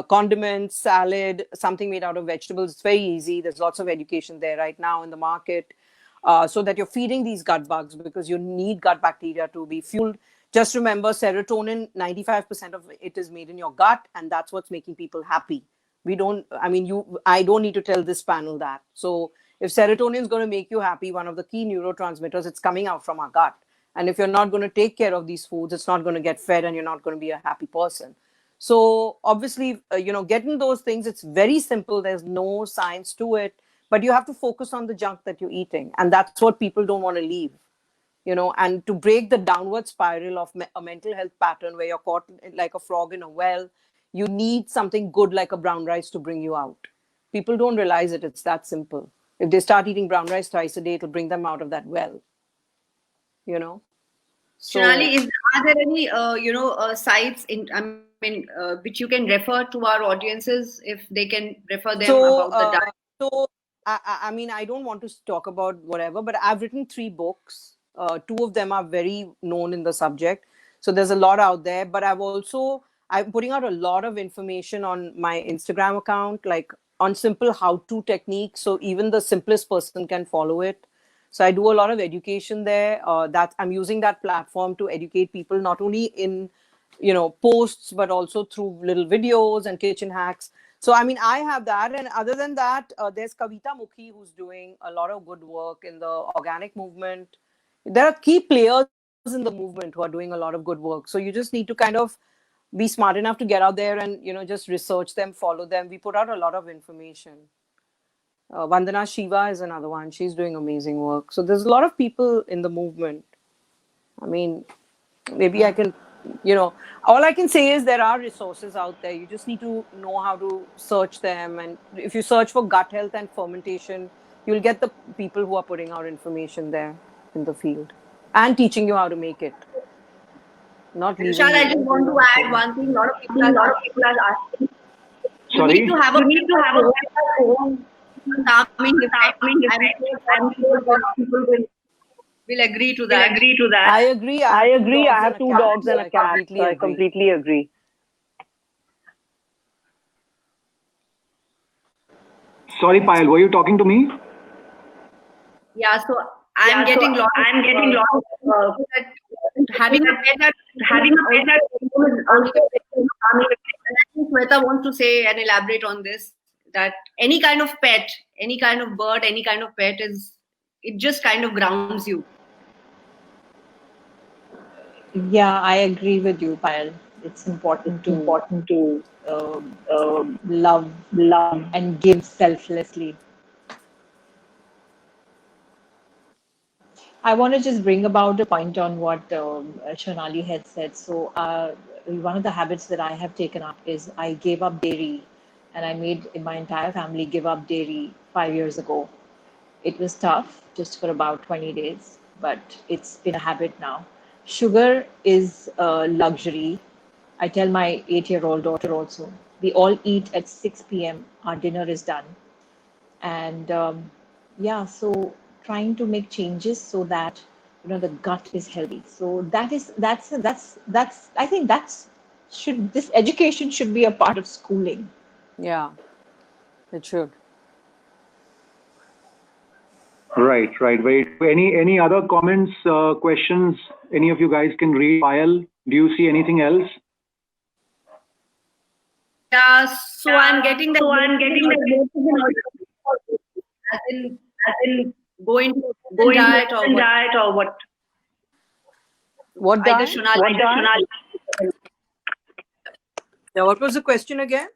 condiments, salad, something made out of vegetables. It's very easy. There's lots of education there right now in the market. So that you're feeding these gut bugs, because you need gut bacteria to be fueled. Just remember, serotonin, 95% of it is made in your gut, and that's what's making people happy. I don't need to tell this panel that. So if serotonin is going to make you happy, one of the key neurotransmitters, it's coming out from our gut. And if you're not going to take care of these foods, it's not going to get fed and you're not going to be a happy person. So obviously, getting those things, it's very simple. There's no science to it, but you have to focus on the junk that you're eating. And that's what people don't want to leave. And to break the downward spiral of a mental health pattern where you're caught like a frog in a well, you need something good like a brown rice to bring you out. People don't realize it. It's that simple. If they start eating brown rice twice a day, it'll bring them out of that well. So, Shonali, are there any sites which you can refer to our audiences if they can refer them about the diet? So I don't want to talk about whatever, but I've written 3 books. 2 of them are very known in the subject. So there's a lot out there, but I'm putting out a lot of information on my Instagram account, like on simple how-to techniques. So even the simplest person can follow it. So I do a lot of education there. That I'm using that platform to educate people, not only in, posts, but also through little videos and kitchen hacks. So, I have that. And other than that, there's Kavita Mukhi, who's doing a lot of good work in the organic movement. There are key players in the movement who are doing a lot of good work. So you just need to kind of be smart enough to get out there and, just research them, follow them. We put out a lot of information. Vandana Shiva is another one. She's doing amazing work. So there's a lot of people in the movement. Maybe I can, all I can say is there are resources out there. You just need to know how to search them. And if you search for gut health and fermentation, you'll get the people who are putting out information there in the field and teaching you how to make it. Not leaving. Vishal, I just want to add one thing. A lot of people are asking. Sorry? You need to have a own calming effect. I'm sure people will agree to that. I agree. I have 2 dogs and a cat. So I completely agree. Sorry, Payal, were you talking to me? Yeah, so I'm getting lots. Having a pet also. Shweta wants to say and elaborate on this, that any kind of pet, any kind of bird, any kind of pet it just kind of grounds you. Yeah, I agree with you, Payal. It's important to love and give selflessly. I want to just bring about a point on what Shonali had said. So one of the habits that I have taken up is I gave up dairy, and I made my entire family give up dairy 5 years ago. It was tough, just for about 20 days, but it's been a habit now. Sugar is a luxury. I tell my 8-year-old daughter also, we all eat at 6 p.m. Our dinner is done. And so trying to make changes so that the gut is healthy. So that's I think this education should be a part of schooling. Yeah, it should. Right. Wait. Any other comments, questions? Any of you guys can read? Payal, do you see anything else? Yeah. So I'm getting that. As in going diet or what? What diet? Shonali. Now, what was the question again?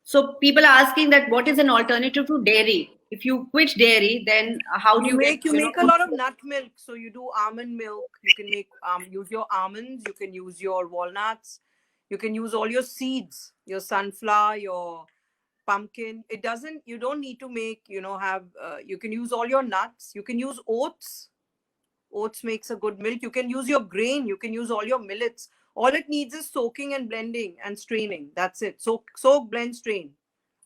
So people are asking that what is an alternative to dairy? If you quit dairy, then how do you make get, a lot of nut milk? So you do almond milk. You can make use your almonds. You can use your walnuts. You can use all your seeds, your sunflower, your pumpkin. It doesn't. You don't need to make. Have. You can use all your nuts. You can use oats. Oats makes a good milk. You can use your grain. You can use all your millets. All it needs is soaking and blending and straining. That's it. Soak, blend, strain.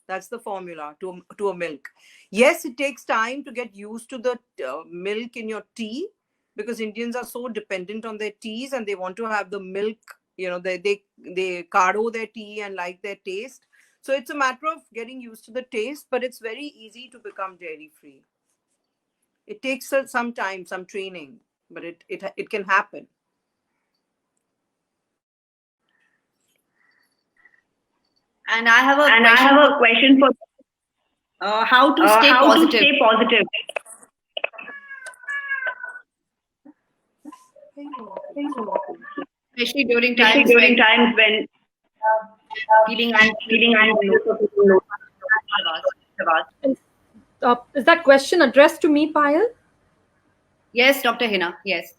That's the formula to a milk. Yes, it takes time to get used to the milk in your tea, because Indians are so dependent on their teas and they want to have the milk. They cardo their tea and like their taste. So it's a matter of getting used to the taste, but it's very easy to become dairy free. It takes some time, some training, but it can happen. And I have a question for how to stay positive. Especially during times when feeling anxious. Is that question addressed to me, Payal? Yes, Dr. Hina. Yes.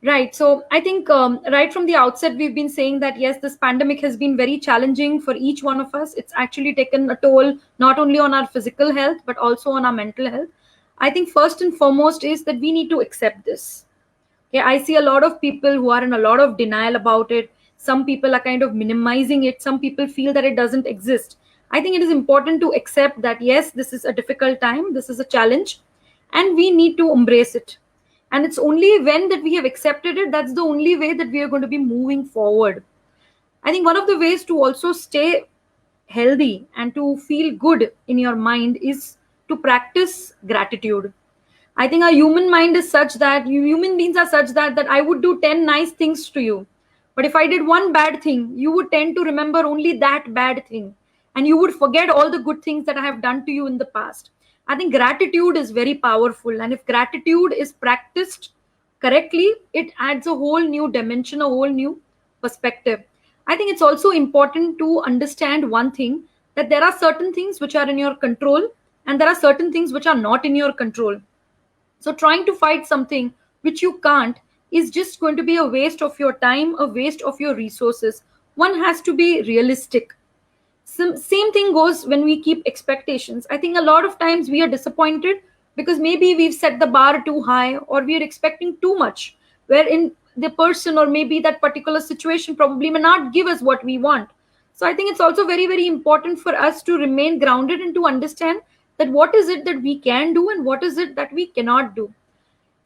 Right. So I think right from the outset, we've been saying that, yes, this pandemic has been very challenging for each one of us. It's actually taken a toll not only on our physical health, but also on our mental health. I think first and foremost is that we need to accept this. Okay, I see a lot of people who are in a lot of denial about it. Some people are kind of minimizing it. Some people feel that it doesn't exist. I think it is important to accept that, yes, this is a difficult time. This is a challenge, and we need to embrace it. And it's only when that we have accepted it, that's the only way that we are going to be moving forward. I think one of the ways to also stay healthy and to feel good in your mind is to practice gratitude. I think our human mind is such that human beings are such that I would do 10 nice things to you. But if I did one bad thing, you would tend to remember only that bad thing. And you would forget all the good things that I have done to you in the past. I think gratitude is very powerful. And if gratitude is practiced correctly, it adds a whole new dimension, a whole new perspective. I think it's also important to understand one thing, that there are certain things which are in your control and there are certain things which are not in your control. So trying to fight something which you can't is just going to be a waste of your time, a waste of your resources. One has to be realistic. Same thing goes when we keep expectations. I think a lot of times we are disappointed because maybe we've set the bar too high, or we are expecting too much, wherein the person or maybe that particular situation probably may not give us what we want. So I think it's also very, very important for us to remain grounded and to understand that what is it that we can do and what is it that we cannot do.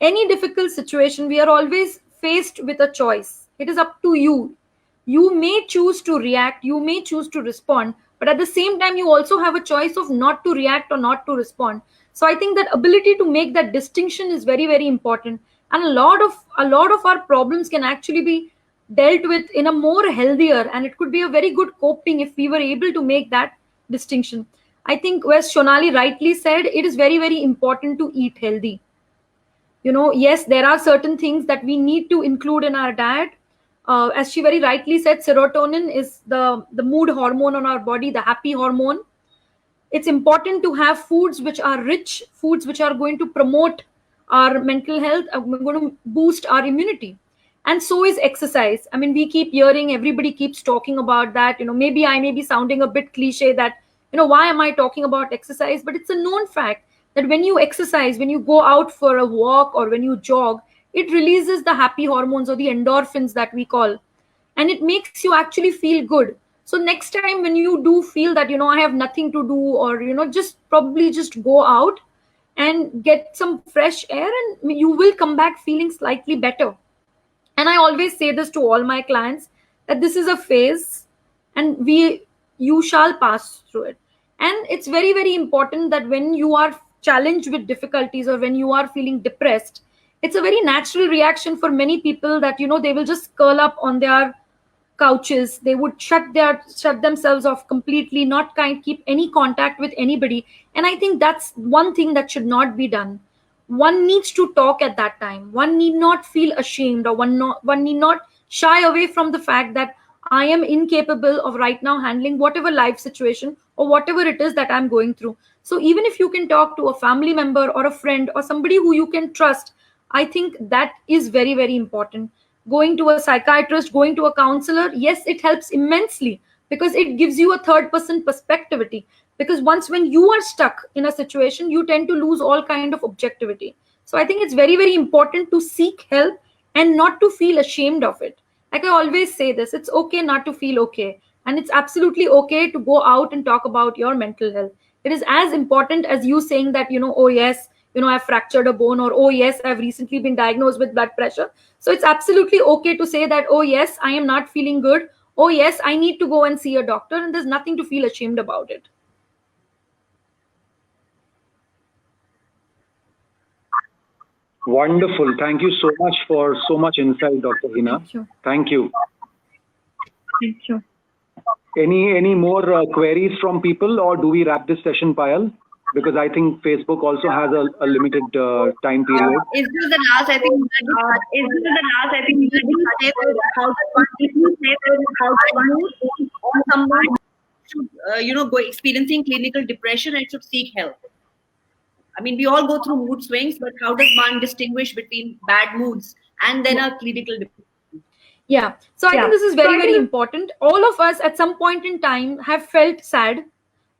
Any difficult situation, we are always faced with a choice. It is up to you. You may choose to react, you may choose to respond, but at the same time, you also have a choice of not to react or not to respond. So I think that ability to make that distinction is very, very important. And a lot of our problems can actually be dealt with in a more healthier, and it could be a very good coping if we were able to make that distinction. I think, as Shonali rightly said, it is very, very important to eat healthy. Yes, there are certain things that we need to include in our diet. As she very rightly said, serotonin is the mood hormone on our body, the happy hormone. It's important to have foods which are rich, foods which are going to promote our mental health, going to boost our immunity. And so is exercise. I mean, we keep hearing, everybody keeps talking about that. Maybe I may be sounding a bit cliche that, why am I talking about exercise? But it's a known fact that when you exercise, when you go out for a walk or when you jog, it releases the happy hormones or the endorphins that we call, and it makes you actually feel good. So next time when you do feel that, I have nothing to do, or, just go out and get some fresh air, and you will come back feeling slightly better. And I always say this to all my clients, that this is a phase and you shall pass through it. And it's very, very important that when you are challenged with difficulties or when you are feeling depressed, it's a very natural reaction for many people that, they will just curl up on their couches. They would shut themselves off completely, not keep any contact with anybody. And I think that's one thing that should not be done. One needs to talk at that time. One need not feel ashamed, or one need not shy away from the fact that I am incapable of right now handling whatever life situation or whatever it is that I'm going through. So even if you can talk to a family member or a friend or somebody who you can trust, I think that is very, very important. Going to a psychiatrist, going to a counselor, yes, it helps immensely because it gives you a third person perspectivity. Because once when you are stuck in a situation, you tend to lose all kind of objectivity. So I think it's very, very important to seek help and not to feel ashamed of it. Like I always say this, it's okay not to feel okay. And it's absolutely okay to go out and talk about your mental health. It is as important as you saying that, oh yes, I've fractured a bone, or oh yes, I've recently been diagnosed with blood pressure. So it's absolutely okay to say that, oh yes, I am not feeling good. Oh yes, I need to go and see a doctor, and there's nothing to feel ashamed about it. Wonderful. Thank you so much for so much insight, Dr. Hina. Thank you. Thank you. Thank you. Any more queries from people, or do we wrap this session, Payal? Because I think Facebook also has a limited time period. Is this the last? I think. Is this the last? I think. How someone should, go experiencing clinical depression and should seek help. I mean, we all go through mood swings, but how does one distinguish between bad moods and then a clinical depression? Yeah. So I think this is very, very important. All of us at some point in time have felt sad,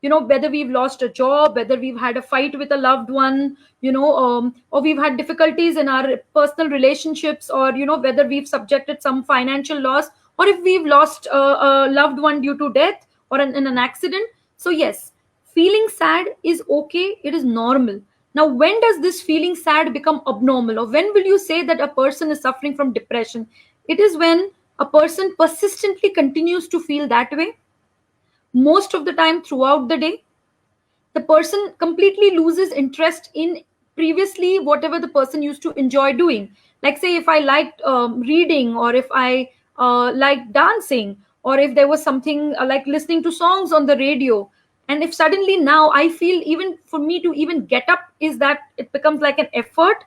whether we've lost a job, whether we've had a fight with a loved one, or we've had difficulties in our personal relationships, or, whether we've subjected some financial loss, or if we've lost a loved one due to death or in an accident. So yes, feeling sad is okay. It is normal. Now, when does this feeling sad become abnormal? Or when will you say that a person is suffering from depression? It is when a person persistently continues to feel that way most of the time throughout the day. The person completely loses interest in previously whatever the person used to enjoy doing. Like say if I liked reading, or if I liked dancing, or if there was something like listening to songs on the radio, and if suddenly now I feel even for me to even get up is that it becomes like an effort,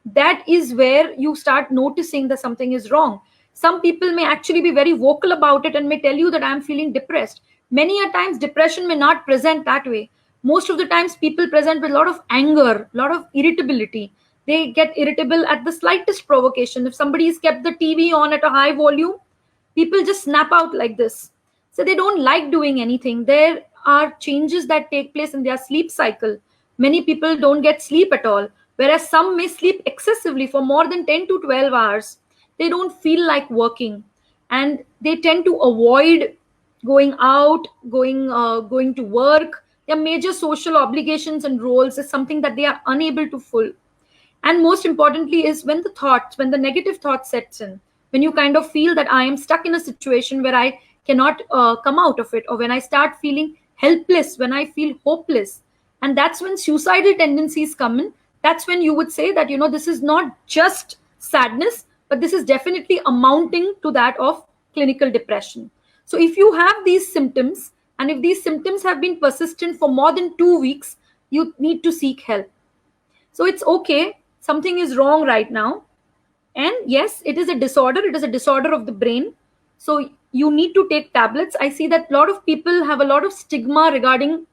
that is where you start noticing that something is wrong. Some people may actually be very vocal about it and may tell you that I'm feeling depressed. Many a times depression may not present that way. Most of the times people present with a lot of anger, a lot of irritability. They get irritable at the slightest provocation. If somebody has kept the TV on at a high volume, people just snap out like this. So they don't like doing anything. There are changes that take place in their sleep cycle. Many people don't get sleep at all, whereas some may sleep excessively for more than 10 to 12 hours. They don't feel like working, and they tend to avoid going out, going to work. Their major social obligations and roles is something that they are unable to fulfill. And most importantly is when the negative thought sets in, when you kind of feel that I am stuck in a situation where I cannot come out of it, or when I start feeling helpless, when I feel hopeless, and that's when suicidal tendencies come in. That's when you would say that this is not just sadness, but this is definitely amounting to that of clinical depression. So if you have these symptoms, and if these symptoms have been persistent for more than 2 weeks, you need to seek help. So it's okay, something is wrong right now. And yes, it is a disorder. It is a disorder of the brain. So you need to take tablets. I see that a lot of people have a lot of stigma regarding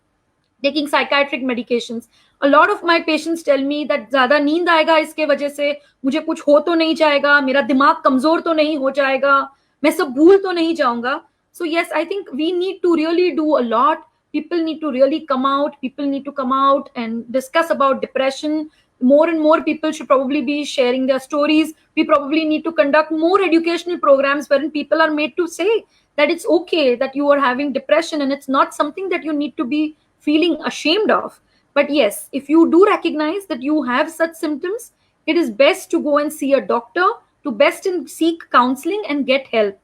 taking psychiatric medications. A lot of my patients tell me that ज़्यादा नींद आएगा इसके वजह से, मुझे कुछ हो तो नहीं जाएगा, मेरा दिमाग कमजोर तो नहीं हो जाएगा, मैं सब भूल तो नहीं जाऊंगा. So yes, I think we need to really do a lot. People need to really come out. People need to come out and discuss about depression. More and more people should probably be sharing their stories. We probably need to conduct more educational programs wherein people are made to say that it's okay that you are having depression, and it's not something that you need to be feeling ashamed of. But yes, if you do recognize that you have such symptoms, it is best to go and see a doctor, to best seek counseling and get help.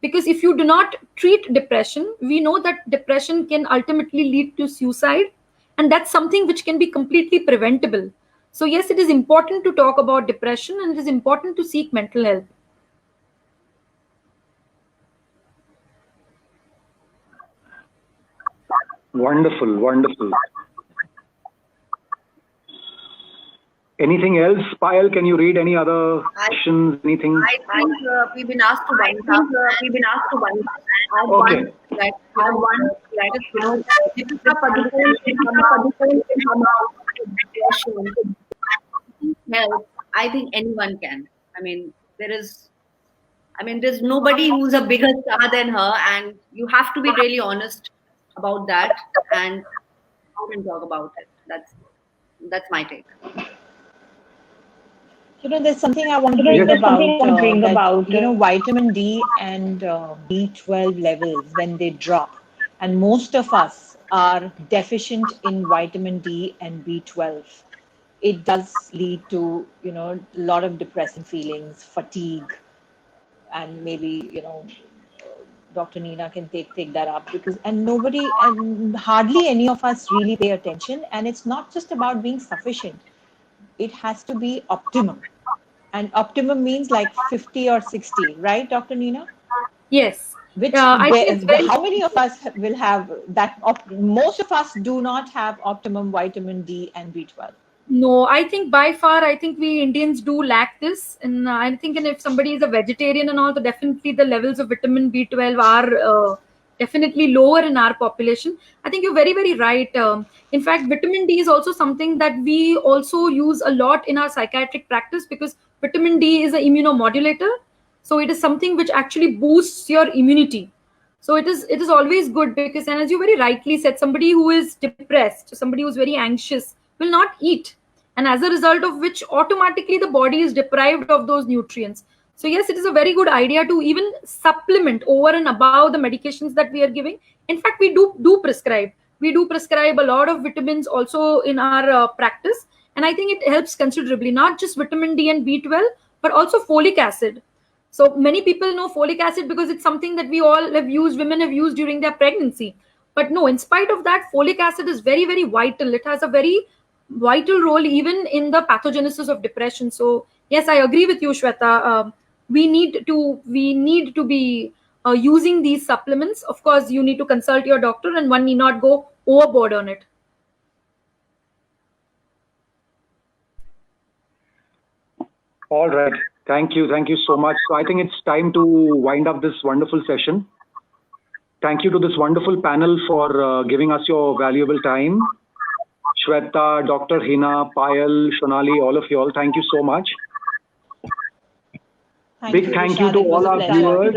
Because if you do not treat depression, we know that depression can ultimately lead to suicide, and that's something which can be completely preventable. So yes, it is important to talk about depression, and it is important to seek mental health. Wonderful, wonderful. Anything else, Payal? Can you read any other questions? Anything? I think we've been asked to wind up. Okay. Deepika Padukone can come out with depression. Help. I think anyone can. There's nobody who's a bigger star than her, and you have to be really honest about that and talk about it. That's my take. There's something I want to bring about, vitamin D and B12 levels when they drop. And most of us are deficient in vitamin D and B12. It does lead to, a lot of depressing feelings, fatigue, and maybe, Dr. Neena can take that up and hardly any of us really pay attention. And it's not just about being sufficient. It has to be optimum. And optimum means like 50 or 60, right, Dr. Neena? Yes. How many of us will have that? Most of us do not have optimum vitamin D and B12. No, I think by far, we Indians do lack this. And I think if somebody is a vegetarian and all, so definitely the levels of vitamin B12 are definitely lower in our population. I think you're very, very right. In fact, vitamin D is also something that we also use a lot in our psychiatric practice, because vitamin D is an immunomodulator. So it is something which actually boosts your immunity. So it is always good, because, and as you very rightly said, somebody who is depressed, somebody who's very anxious will not eat. And as a result of which, automatically the body is deprived of those nutrients. So yes, it is a very good idea to even supplement over and above the medications that we are giving. In fact, we do prescribe. We do prescribe a lot of vitamins also in our practice. And I think it helps considerably, not just vitamin D and B12, but also folic acid. So many people know folic acid because it's something that we all have used, women have used during their pregnancy. But no, in spite of that, folic acid is very, very vital. It has a very vital role even in the pathogenesis of depression. So yes, I agree with you, Shweta. We need to be using these supplements. Of course, you need to consult your doctor, and one need not go overboard on it. All right. Thank you so much. So I think it's time to wind up this wonderful session. Thank you to this wonderful panel for giving us your valuable time. Shweta, Dr. Hina, Payal, Shonali, all of you all, thank you so much. Big thank you to all our viewers.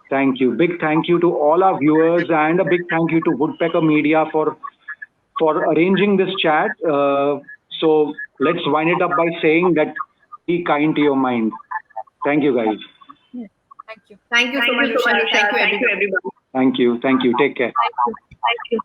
Thank you. Big thank you to all our viewers, and a big thank you to Woodpecker Media for arranging this chat. So let's wind it up by saying that be kind to your mind. Thank you, guys. Thank you. Thank you so much, Vishal. Thank you, everybody. Thank you. Take care. Thank you.